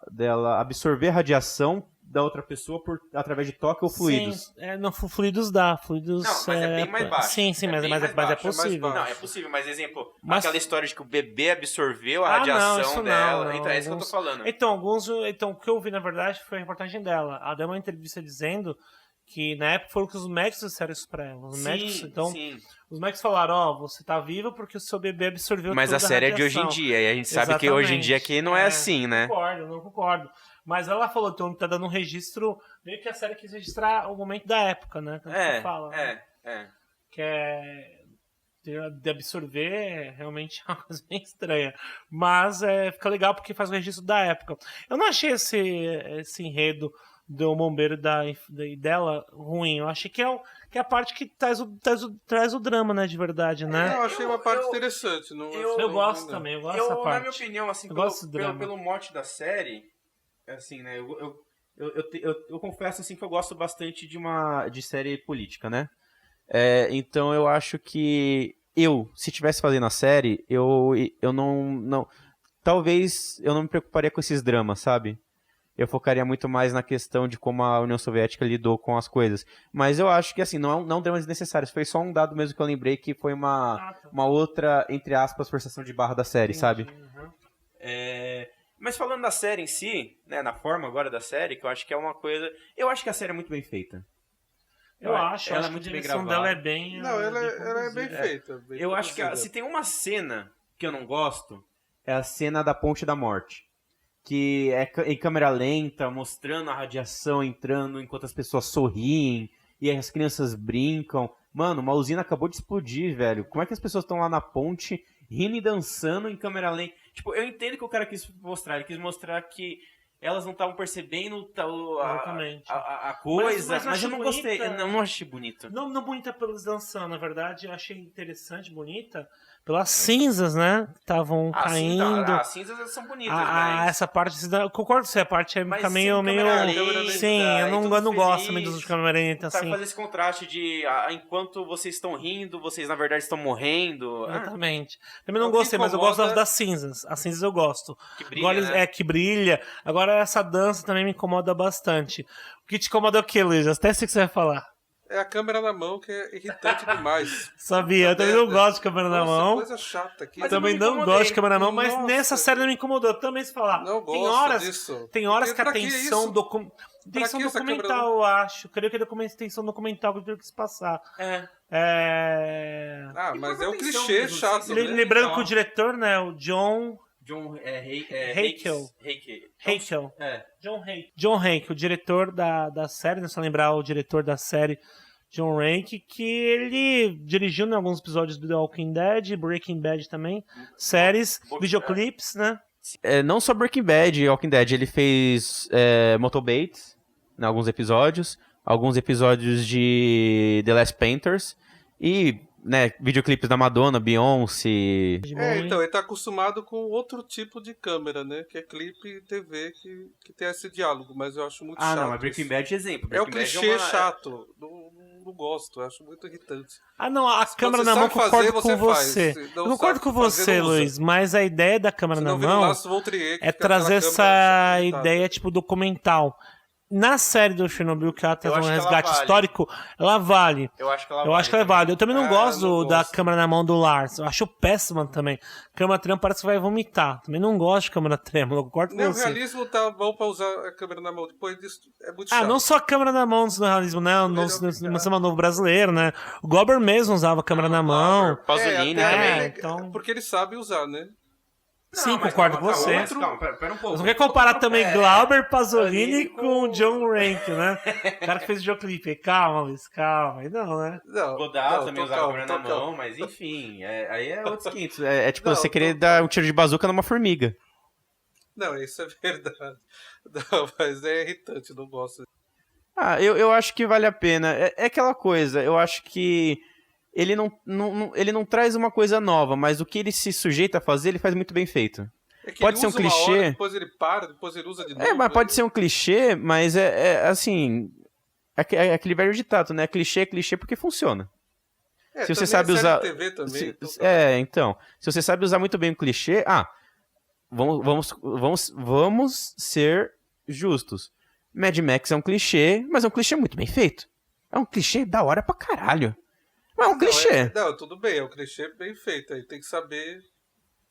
absorver radiação da outra pessoa através de toque ou fluidos. Sim, fluidos dá. Fluidos, não, mas é bem mais baixo. Sim, mas é possível. Não, é possível, mas exemplo, aquela história de que o bebê absorveu a radiação dela. Então é isso que eu tô falando. Então, o que eu vi, na verdade, foi a reportagem dela. Ela deu uma entrevista dizendo que na época foram que os médicos disseram isso pra ela. Os médicos falaram, você tá viva porque o seu bebê absorveu mas toda a série radiação. É de hoje em dia, e a gente sabe que hoje em dia aqui não é assim, né? Não concordo. Mas ela falou, então tá dando um registro, meio que a série quis registrar o momento da época, né? Tanto que fala, que de absorver realmente é uma coisa bem estranha. Mas fica legal porque faz o registro da época. Eu não achei esse enredo do bombeiro dela ruim. Eu achei que é a parte que traz o drama, né, de verdade, né? Eu achei uma parte interessante. Eu gosto também, eu gosto dessa parte. Na minha opinião, assim, pelo mote da série, assim, né, eu confesso, assim, que eu gosto bastante de série política, né? Então eu acho que se tivesse fazendo a série, eu não... Talvez eu não me preocuparia com esses dramas, sabe? Eu focaria muito mais na questão de como a União Soviética lidou com as coisas. Mas eu acho que, assim, não dramas desnecessários. Foi só um dado mesmo que eu lembrei que foi uma outra, entre aspas, forçação de barra da série, sabe? Uhum. Mas falando da série em si, né, na forma agora da série, que eu acho que é uma coisa... Eu acho que a série é muito bem feita. Ela é muito bem gravada. Dela é bem... ela é bem feita. Eu acho que se tem uma cena que eu não gosto, é a cena da Ponte da Morte. Que é em câmera lenta, mostrando a radiação entrando enquanto as pessoas sorriem e as crianças brincam. Mano, uma usina acabou de explodir, velho. Como é que as pessoas estão lá na ponte rindo e dançando em câmera lenta? Tipo, eu entendo que o cara quis mostrar. Ele quis mostrar que elas não estavam percebendo Exatamente. a coisa, mas eu não bonita. gostei, eu não achei bonito. Não bonita pelos dançando, na verdade, eu achei interessante, bonita, pelas cinzas, né? Que estavam caindo. As cinzas são bonitas, mas... Essa parte, eu concordo com você, a parte Mas fica meio... câmera lenta, Sim, eu não tudo gosto feliz. também dos câmera lenta, Sabe, assim. fazer esse contraste de enquanto vocês estão rindo, vocês na verdade estão morrendo. Exatamente. Também não O que gostei, mas eu gosto incomoda- das cinzas. As cinzas eu gosto. Que brilha, Agora, né? que brilha. Agora essa dança também me incomoda bastante. O que te incomoda é o que, Luiz? Até sei o que você vai falar. É a câmera na mão que é irritante demais. Sabia, eu também não merda. gosto de câmera na Nossa, mão. coisa chata aqui. Mas eu Também não me não incomodei. gosto de câmera na mão, mas Nossa. nessa série não me incomodou. Também se falar. Não tem gosto horas, disso. Tem horas Porque que a pra que tensão isso? tensão que essa documental, câmera- eu acho. Creio que é tensão documental que eu quis passar. Ah, E mas por é o atenção clichê mesmo, chato, sim, né? Lembrando Então. que o diretor, né, o John Heikel. Haeckel. É. John Hank, o diretor da série, né? Só lembrar o diretor da série, John Hank, que ele dirigiu em alguns episódios do The Walking Dead, Breaking Bad também, séries, videoclipes, né? Não só Breaking Bad e Walking Dead, ele fez Motorbait em alguns episódios de The Last Painters e, né, videoclipes da Madonna, Beyoncé. Então, ele tá acostumado com outro tipo de câmera, né? Que é clipe e TV que tem esse diálogo, mas eu acho muito chato. Não, mas Breaking Bad é exemplo. É o Breaking Bad clichê uma- chato. Não gosto, eu acho muito irritante. A câmera você na mão, sabe fazer, concordo você com faz. você. Se Eu não concordo sabe com fazer, você, não usa. Luiz, mas a ideia da câmera Se na não vira o mão Lars von Trier, que é fica aquela trazer câmera essa irritada. ideia, tipo, documental. Na série do Chernobyl, que ela traz Eu um acho que ela resgate vale. histórico, ela vale. Eu acho que ela Eu acho que ela vale. Eu também não gosto não da gosto. câmera na mão do Lars. Eu acho péssima também. Câmera trêmula parece que vai vomitar. Também não gosto de câmera trêmula. Eu concordo com O você. realismo tá bom pra usar a câmera na mão. Depois disso, é muito chato. Não só a câmera na mão do realismo, né? No cinema novo brasileiro, né? O Glauber mesmo usava a câmera na mão. Pasolini até também. então- Porque ele sabe usar, né? Sim, concordo com você. Calma, pera um pouco. Você não quer comparar também Glauber Pasolini com o John Rank, né? O cara que fez o videoclipe. Calma, Luiz, calma. Aí não, né? Não, Godard também tô usava a calmo, câmera tô na calmo. mão, mas enfim, aí é outros 500. É tipo Não, você querer tô- dar um tiro de bazuca numa formiga. Não, isso é verdade. Não, mas é irritante, não gosto. Eu acho que vale a pena. É aquela coisa, eu acho que ele ele não traz uma coisa nova, mas o que ele se sujeita a fazer, ele faz muito bem feito. É que Pode ele ser um usa uma clichê. hora, depois ele para, depois ele usa de novo. Mas pode ser um clichê, mas assim... É aquele velho ditado, né? Clichê é clichê porque funciona. Se você também sabe é série usar... de TV também, Se- então- então. Se você sabe usar muito bem o clichê... Vamos ser justos. Mad Max é um clichê, mas é um clichê muito bem feito. É um clichê da hora pra caralho. Mas é um clichê. Não, tudo bem, é um clichê bem feito. Aí tem que saber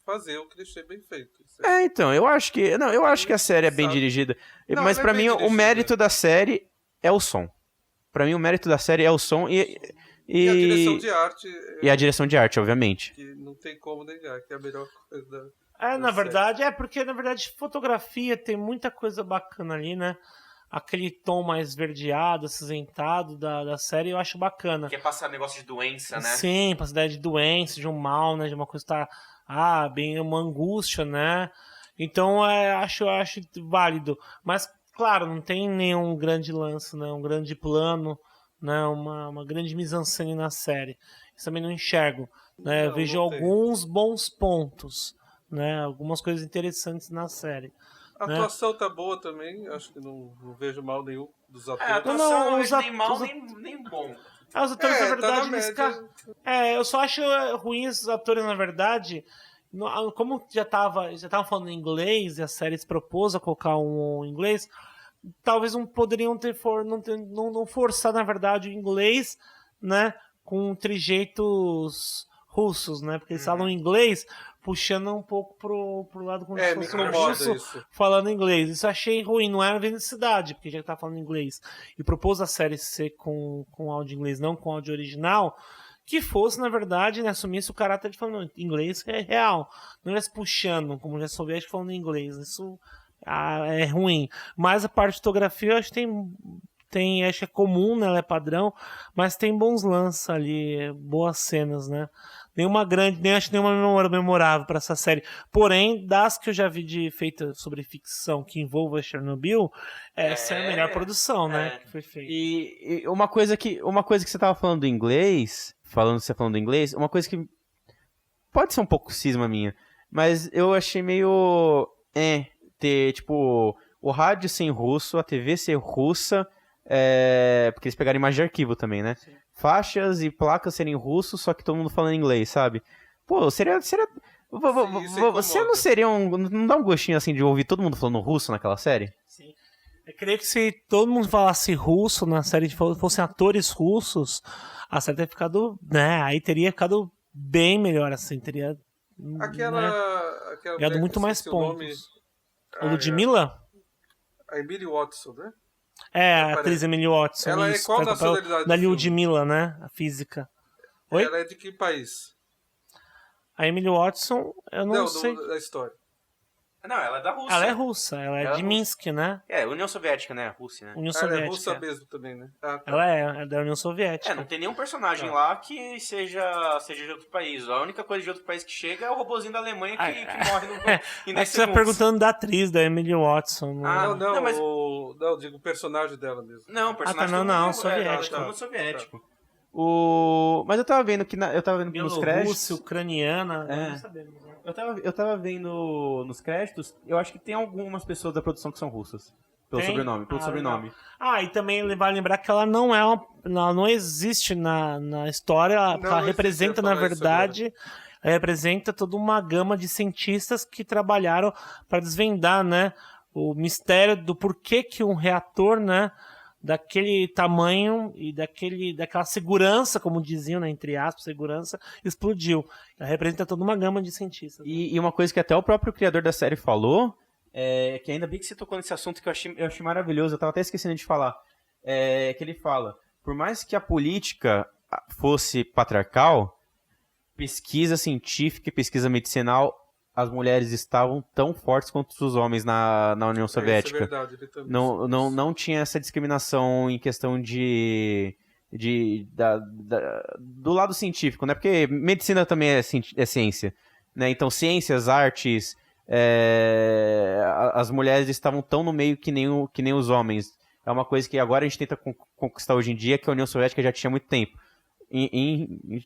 fazer o clichê bem feito. Isso Então, eu acho que a série é bem Sabe. dirigida. Não, Mas ela é pra bem mim, o dirigida. mérito da série é o som. Pra mim, o mérito da série é o som E a direção de arte, e a direção de arte, obviamente. que não tem como negar, que é a melhor coisa da... Na série. verdade, porque na verdade fotografia tem muita coisa bacana ali, né? Aquele tom mais verdeado, acinzentado da série, eu acho bacana. Quer passar negócio de doença, Sim, pra ideia de doença, de um mal, né? De uma coisa que tá, bem uma angústia, né? Então, acho válido. Mas, claro, não tem nenhum grande lance, né? Um grande plano, né? Uma grande mise-en-scène na série. Isso também não enxergo, né? Eu vejo não tem. alguns bons pontos, né? Algumas coisas interessantes na série. A atuação tá boa também, acho que não vejo mal nenhum dos atores. Não, nem mal, nem bom. Os atores, na tá verdade, na eles média. eu só acho ruim esses atores, na verdade. Como já estavam falando em inglês e a série se propôs a colocar um inglês, talvez não poderiam não forçar, na verdade, o inglês, né, com trejeitos russos, né, porque eles falam inglês puxando um pouco pro lado como se Me fosse um incomoda russo isso. falando inglês. Isso eu achei ruim, não era necessidade, porque já tá falando inglês. E propôs a série ser com áudio inglês, não com áudio original, que fosse, na verdade, né, assumisse o caráter de falando inglês real. Não estivesse puxando, como já soviético falando inglês. Isso é ruim. Mas a parte de fotografia eu acho que acho que é comum, né, ela é padrão, mas tem bons lances ali, boas cenas, né, nem acho nenhuma memorável para essa série. Porém, das que eu já vi feita sobre ficção que envolva Chernobyl, essa é a melhor produção, né? Que foi feita. E uma coisa que você tava falando do inglês, você falando do inglês, uma coisa que pode ser um pouco cisma minha, mas eu achei meio ter, tipo, o rádio ser em russo, a TV ser russa, porque eles pegaram imagem de arquivo também, né? Sim. Faixas e placas serem em russo, só que todo mundo falando inglês, sabe? Pô, seria... Sim, você não seria não dá um gostinho assim de ouvir todo mundo falando russo naquela série? Sim. Eu creio que se todo mundo falasse russo na série, fossem atores russos, a série teria ficado, né? Aí teria ficado bem melhor, assim, teria... Aquela muito mais pontos. O Ludmilla? A Emily Watson, né? A atriz Emily Watson. Ela é qual nacionalidade? Da Ludmilla, né? A física. Oi? Ela é de que país? A Emily Watson, eu não sei. Da história. Não, ela é da Rússia. Ela é russa, ela é de Minsk, né? União Soviética, né? Rússia, né? União Soviética. Ela é russa mesmo também, né? Tá. Ela é da União Soviética. Não tem nenhum personagem lá que seja de outro país. A única coisa de outro país que chega é o robozinho da Alemanha que morre no você tá perguntando da atriz, da Emily Watson. Não, digo o personagem dela mesmo. Não, o personagem soviético. Soviético. Mas eu tava vendo nos créditos. Ucraniana, não sabemos, né? Eu tava vendo nos créditos, eu acho que tem algumas pessoas da produção que são russas. Pelo sobrenome. E também vale lembrar que ela não existe na história, ela representa, na verdade, representa toda uma gama de cientistas que trabalharam para desvendar, né, o mistério do porquê que um reator, né, daquele tamanho e daquela segurança, como diziam, né, entre aspas, segurança, explodiu. Ela representa toda uma gama de cientistas. E uma coisa que até o próprio criador da série falou, que ainda bem que você tocou nesse assunto que eu achei maravilhoso, eu tava até esquecendo de falar, que ele fala, por mais que a política fosse patriarcal, pesquisa científica e pesquisa medicinal, as mulheres estavam tão fortes quanto os homens na União Soviética. Isso é verdade, ele também não tinha essa discriminação em questão do lado científico, né? Porque medicina também é ciência, né? Então, ciências, artes, as mulheres estavam tão no meio que nem os homens. É uma coisa que agora a gente tenta conquistar hoje em dia, que a União Soviética já tinha muito tempo.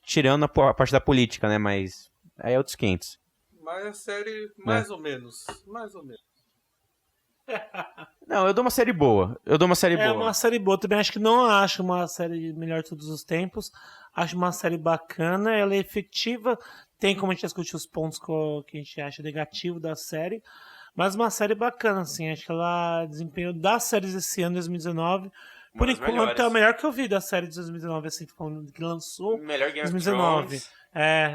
Tirando a parte da política, né? Mas aí é outros 500. Mas a série, mais ou menos. Não, eu dou uma série boa. É uma série boa. Também não acho uma série melhor de todos os tempos. Acho uma série bacana, ela é efetiva. Tem como a gente discutir os pontos que a gente acha negativo da série. Mas uma séry bacana, assim. Acho que ela desempenhou das séries esse ano, 2019. Por enquanto, é a melhor que eu vi da série de 2019, assim, que lançou em 2019.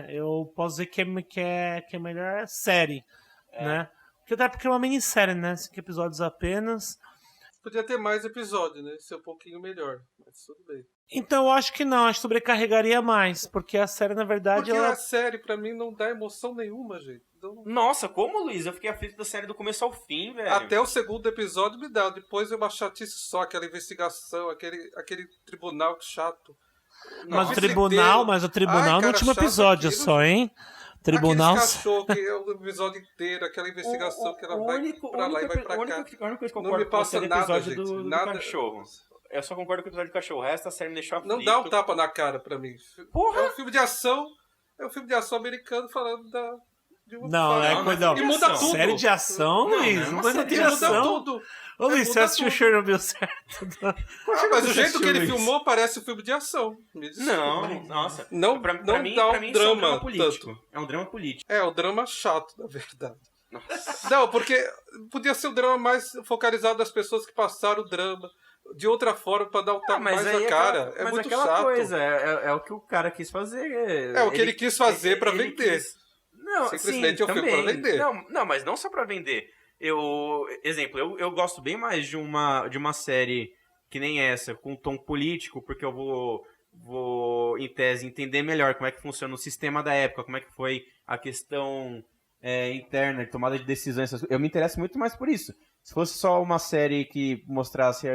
Eu posso dizer que é a melhor série, né? Até porque é uma minissérie, né? 5 episódios apenas. Podia ter mais episódios, né? Ser um pouquinho melhor, mas tudo bem. Então, eu acho que não. Acho que sobrecarregaria mais, porque a série, na verdade... Porque a série, pra mim, não dá emoção nenhuma, gente. Então... Nossa, como, Luiz? Eu fiquei aflito da série do começo ao fim, velho. Até o segundo episódio me dá. Depois é uma chatice só, aquela investigação, aquele tribunal chato. Mas o tribunal no último episódio aquilo, só, hein? Tribunal. Aqueles cachorros que é o episódio inteiro, aquela investigação que ela vai pra lá e vai pra cá. A única coisa que eu não me passa nada, gente. Do cachorro. Eu só concordo com o episódio do cachorro. O resto da série me deixou aflito. Não dá um tapa na cara pra mim. Porra! É um filme de ação americano falando de uma E muda tudo. Série de ação, Luiz? Não é de ação. Muda tudo. Ô, Luiz, você assistiu Chernobyl certo? Mas o jeito que ele filmou parece um filme de ação. Não, nossa. Não dá um drama político. É um drama político. É um drama chato, na verdade. Nossa. Não, porque podia ser um drama mais focalizado das pessoas que passaram o drama. De outra forma, pra dar um tapa mais na cara. É muito chato. Coisa, é o que o cara quis fazer. É o que ele quis fazer pra vender. Não, simplesmente é um filme pra vender. Não, mas não só pra vender. Eu gosto bem mais de uma série que nem essa, com um tom político, porque eu vou, em tese, entender melhor como é que funciona o sistema da época, como é que foi a questão interna, de tomada de decisões. Eu me interesso muito mais por isso. Se fosse só uma série que mostrasse,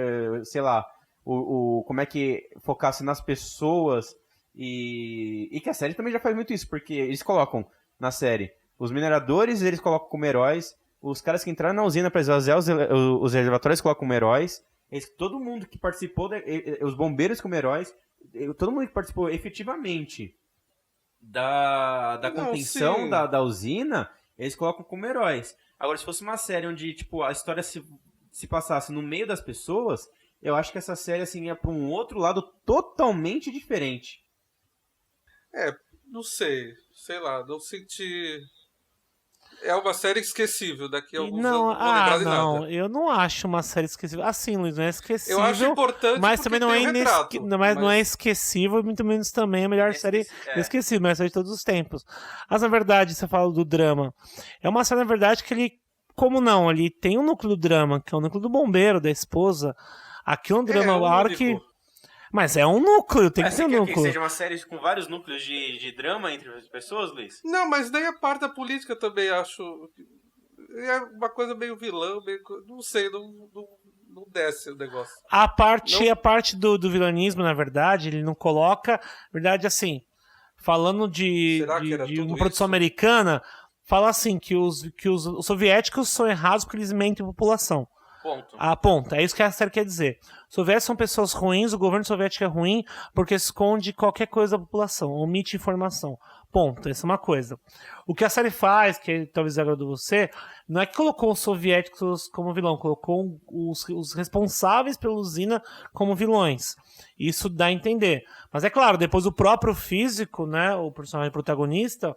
sei lá, como é que focasse nas pessoas E que a série também já faz muito isso, porque eles colocam na série os mineradores, eles colocam como heróis, os caras que entraram na usina para esvaziar os reservatórios colocam como heróis, todo mundo que participou, os bombeiros como heróis, todo mundo que participou efetivamente da contenção da usina, eles colocam como heróis. Agora, se fosse uma série onde tipo, a história se passasse no meio das pessoas, eu acho que essa série assim, ia para um outro lado totalmente diferente. Não sei lá, não senti... É uma série esquecível, daqui a alguns anos não vou lembrar de nada. Eu não acho uma série esquecível. Assim, Luiz, não é esquecível. Eu acho importante mas também não é não é esquecível, muito menos também a melhor série esquecível, melhor série de todos os tempos. Mas na verdade, você fala do drama. É uma série, na verdade, que ele, como não, ele tem um núcleo do drama, que é o núcleo do bombeiro, da esposa. Aqui é um drama, a hora que... Mas é um núcleo, tem que ser um núcleo. Que seja uma série com vários núcleos de drama entre as pessoas, Luiz? Não, mas daí a parte da política também acho... É uma coisa meio vilã, não sei, não desce o negócio. A parte do vilanismo, na verdade, ele não coloca... Na verdade, assim, falando de uma produção americana, fala assim, que os soviéticos são errados porque eles mentem a população. Ponto. É isso que a série quer dizer. Os soviéticos são pessoas ruins, o governo soviético é ruim porque esconde qualquer coisa da população, omite informação. Ponto. Essa é uma coisa. O que a série faz, que talvez agradou você, não é que colocou os soviéticos como vilão, colocou os responsáveis pela usina como vilões. Isso dá a entender. Mas é claro, depois o próprio físico, né, o personagem protagonista,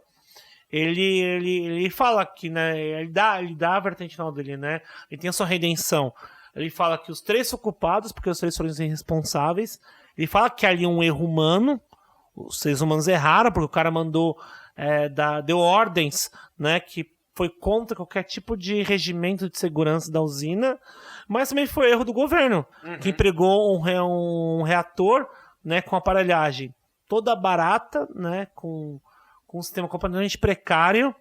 ele fala que, né, ele dá a vertente final dele, né? Ele tem a sua redenção. Ele fala que os três são culpados porque os três foram irresponsáveis. Ele fala que ali um erro humano, os seres humanos erraram porque o cara deu ordens, né, que foi contra qualquer tipo de regimento de segurança da usina, mas também foi erro do governo, que empregou um reator, né, com aparelhagem toda barata, né, com um sistema completamente precário,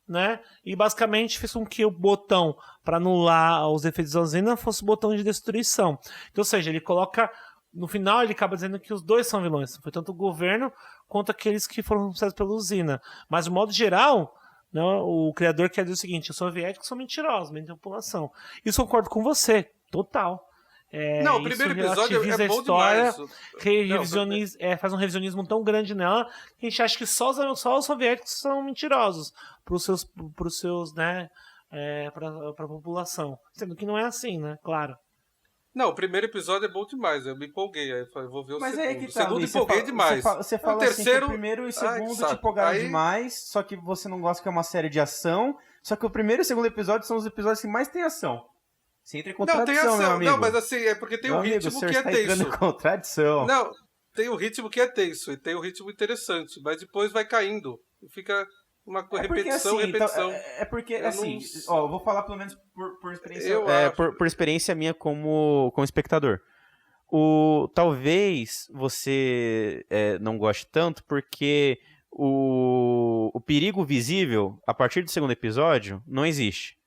né? E basicamente fez com que o botão para anular os efeitos da usina fosse o botão de destruição. Então, ou seja, ele coloca... No final, ele acaba dizendo que os dois são vilões. Foi tanto o governo quanto aqueles que foram responsáveis pela usina. Mas, de modo geral, né, o criador quer dizer o seguinte: os soviéticos são mentirosos, mentem a população. Isso eu concordo com você, total. Não, o primeiro episódio é bom demais. Faz um revisionismo tão grande nela que a gente acha que só os soviéticos são mentirosos para os seus, né, para a população. Sendo que não é assim, né? Claro. Não, o primeiro episódio é bom demais. Eu me empolguei. Aí eu falei, vou ver o segundo. Mas é que o segundo Luiz, empolguei demais. Você fala o terceiro... assim que o primeiro e o segundo te empolgaram demais, só que você não gosta que é uma série de ação, só que o primeiro e o segundo episódio são os episódios que mais tem ação. Você entra em contradição, não, tem ação. Meu amigo. Não, mas assim, é porque tem um ritmo que é tenso. Em contradição. Não, tem um ritmo que é tenso e tem um ritmo interessante, mas depois vai caindo e fica uma repetição. É porque, assim, eu vou falar pelo menos por experiência. Por experiência minha como espectador. Talvez você não goste tanto porque o perigo visível, a partir do segundo episódio, não existe.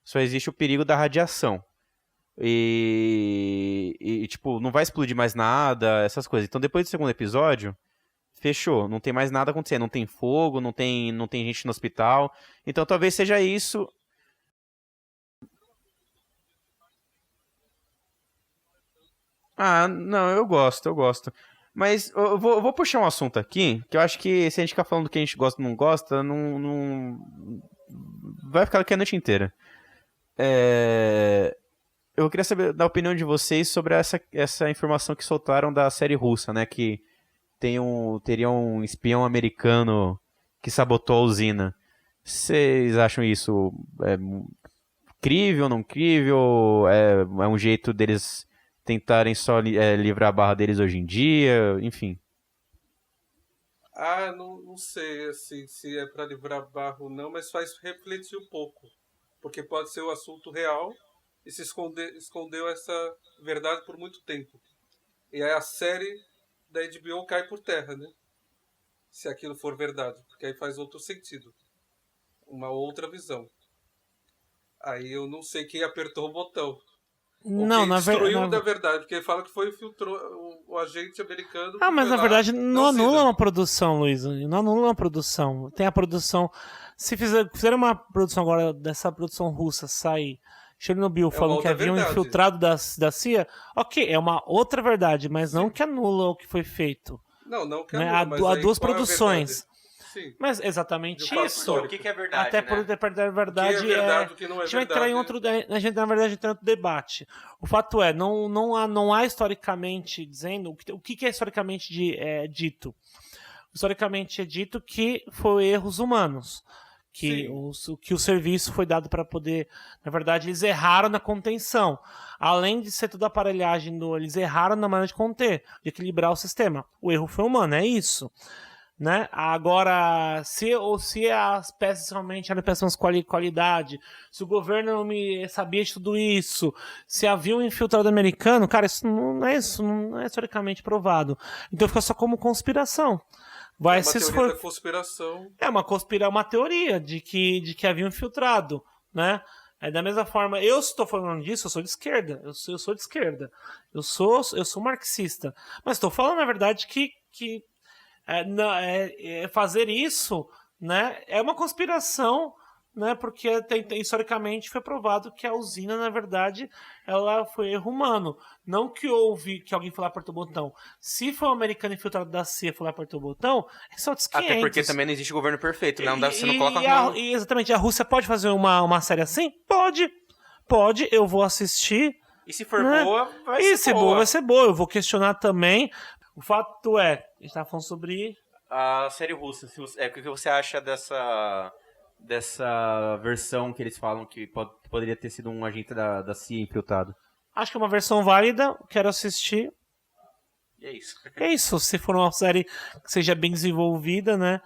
Só existe o perigo da radiação. E tipo, não vai explodir mais nada, essas coisas. Então, depois do segundo episódio, fechou. Não tem mais nada acontecendo. Não tem fogo, não tem gente no hospital. Então, talvez seja isso. Ah, não, eu gosto. Mas eu vou puxar um assunto aqui, que eu acho que se a gente ficar falando do que a gente gosta ou não gosta, não vai ficar aqui a noite inteira. Eu queria saber da opinião de vocês sobre essa informação que soltaram da série russa, né? Que teria um espião americano que sabotou a usina. Vocês acham isso crível, não crível? É um jeito deles tentarem só livrar a barra deles hoje em dia? Enfim. Não sei assim, se é para livrar a barra ou não, mas faz refletir um pouco. Porque pode ser um assunto real e se escondeu essa verdade por muito tempo. E aí a série da HBO cai por terra, né? Se aquilo for verdade. Porque aí faz outro sentido. Uma outra visão. Aí eu não sei quem apertou o botão. Não, na destruiu da verdade. verdade, porque ele fala que foi o agente americano. Ah, que mas foi na lá, verdade não o anula Cida. uma produção, Luiz. Não anula uma produção. Tem a produção. Se fizeram uma produção agora dessa produção russa sair, Chernobyl É uma falando que outra havia um verdade. infiltrado da CIA, ok, é uma outra verdade, mas não Sim. que anula o que foi feito. Não que Né? anula, Há mas aí duas qual é a produções. verdade? Sim. Mas De exatamente um fato isso. histórico. O que é verdade, Até né? por depender da O que é verdade. verdade, o que não é A gente vai entrar em verdade. a gente, na verdade, entra em outro debate. O fato é, não há historicamente dizendo. O que é historicamente dito? Historicamente é dito que foi erros humanos. Que Sim. que o serviço foi dado para poder. Na verdade, eles erraram na contenção. Além de ser toda a aparelhagem eles erraram na maneira de conter, de equilibrar o sistema. O erro foi humano, é isso. Né? Agora, se as peças realmente eram peças de qualidade, se o governo não sabia de tudo isso, se havia um infiltrado americano, cara, isso não é historicamente provado. Então fica só como conspiração. É uma teoria da conspiração. É uma teoria de que havia um infiltrado, né? Da mesma forma, eu estou falando disso, eu sou de esquerda, eu sou de esquerda, eu sou marxista, mas estou falando na verdade que fazer isso, né, é uma conspiração, né, porque historicamente foi provado que a usina, na verdade, ela foi erro humano. Não que alguém foi lá e apertou o botão. Se foi um americano infiltrado da CIA foi lá e apertou o botão, é só dos 500. Até porque também não existe governo perfeito, né? Você não coloca Exatamente, a Rússia pode fazer uma série assim? Pode, eu vou assistir. E se for né? boa, vai E ser se boa. vai ser boa. Eu vou questionar também. O fato é, a gente tava falando sobre A série russa, o que você acha dessa versão que eles falam que poderia ter sido um agente da CIA infiltrado? Acho que é uma versão válida, quero assistir. E é isso. É isso, se for uma série que seja bem desenvolvida, né?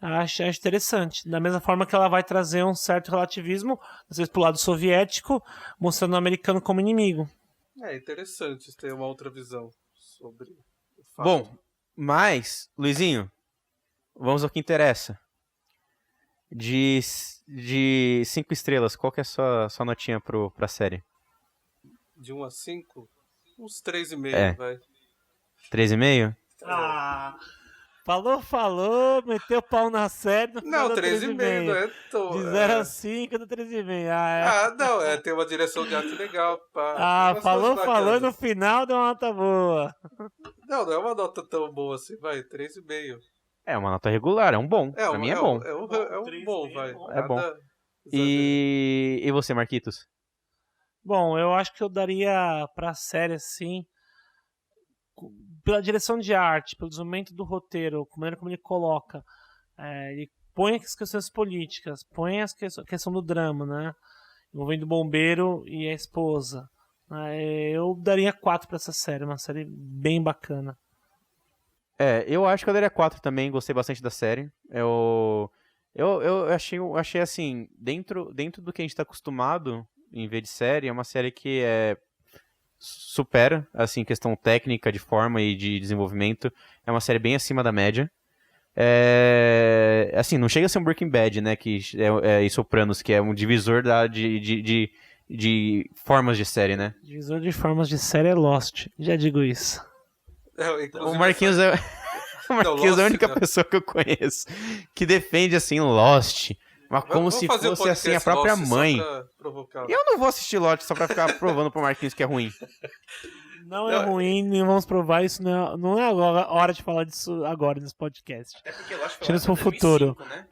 Acho interessante. Da mesma forma que ela vai trazer um certo relativismo, às vezes pro lado soviético, mostrando o americano como inimigo. É interessante ter uma outra visão sobre o fato. Bom, mas, Luizinho, vamos ao que interessa. De 5 estrelas, qual que é a sua notinha pra série? De 1 a 5, uns 3,5, É. vai. 3,5? Ah, falou, meteu o pau na série. Não, 3,5, não é tão... De 0 a 5 do 3,5. Não, tem uma direção de arte legal. Pá. Falou e no final deu uma nota boa. Não é uma nota tão boa assim, vai, 3,5. É uma nota regular, é um bom. Pra mim é bom. É um bom, vai. É bom. Nada E você, Marquitos? Bom, eu acho que eu daria pra série assim, pela direção de arte, pelo desenvolvimento do roteiro, a maneira como ele coloca. Ele põe as questões políticas, põe a questão do drama, né? Envolvendo o bombeiro e a esposa. Eu daria 4 pra essa série, uma série bem bacana. Eu acho que eu daria 4 também, gostei bastante da série. Eu achei assim, dentro do que a gente tá acostumado em ver de série, é uma série que supera, assim, questão técnica, de forma e de desenvolvimento. É uma série bem acima da média. Assim, não chega a ser um Breaking Bad, né, que e Sopranos, que é um divisor de formas de série, né? Divisor de formas de série é Lost, já digo isso. O Marquinhos é a única pessoa que eu conheço que defende, assim, Lost. Mas como se fosse, assim, a própria mãe. Eu não vou assistir Lost só pra ficar provando pro Marquinhos que é ruim. Não é ruim, nem vamos provar isso. Não é agora a hora de falar disso agora nesse podcast. Até porque Lost foi Tirando pro futuro. Né?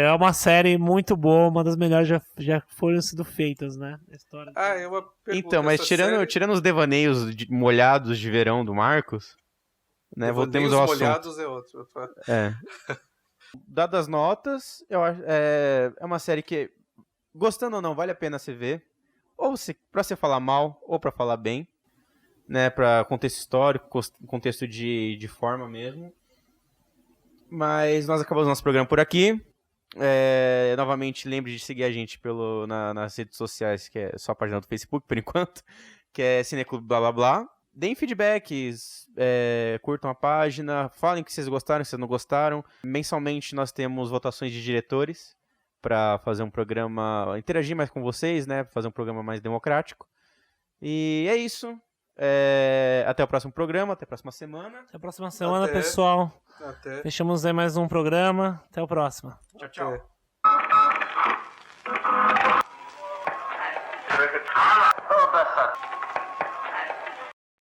É uma série muito boa, uma das melhores já foram sido feitas, né? A história. É uma pergunta. Então, mas tirando os devaneios molhados de verão do Marcos, né? Voltemos ao assunto. Molhados é outro. Dadas as notas, eu acho é uma série que, gostando ou não, vale a pena você ver. Ou pra você falar mal, ou pra falar bem. Né, pra contexto histórico, contexto de forma mesmo. Mas nós acabamos nosso programa por aqui. Novamente, lembre de seguir a gente nas redes sociais, que é só a página do Facebook, por enquanto, que é Cineclube blá blá blá. Deem feedbacks, curtam a página, falem que vocês gostaram, que vocês não gostaram. Mensalmente nós temos votações de diretores para fazer um programa, interagir mais com vocês, né, fazer um programa mais democrático. E é isso. Até o próximo programa, até a próxima semana. Até a próxima semana, pessoal. Até. Fechamos aí mais um programa. Até o próximo. Tchau, tchau. Até.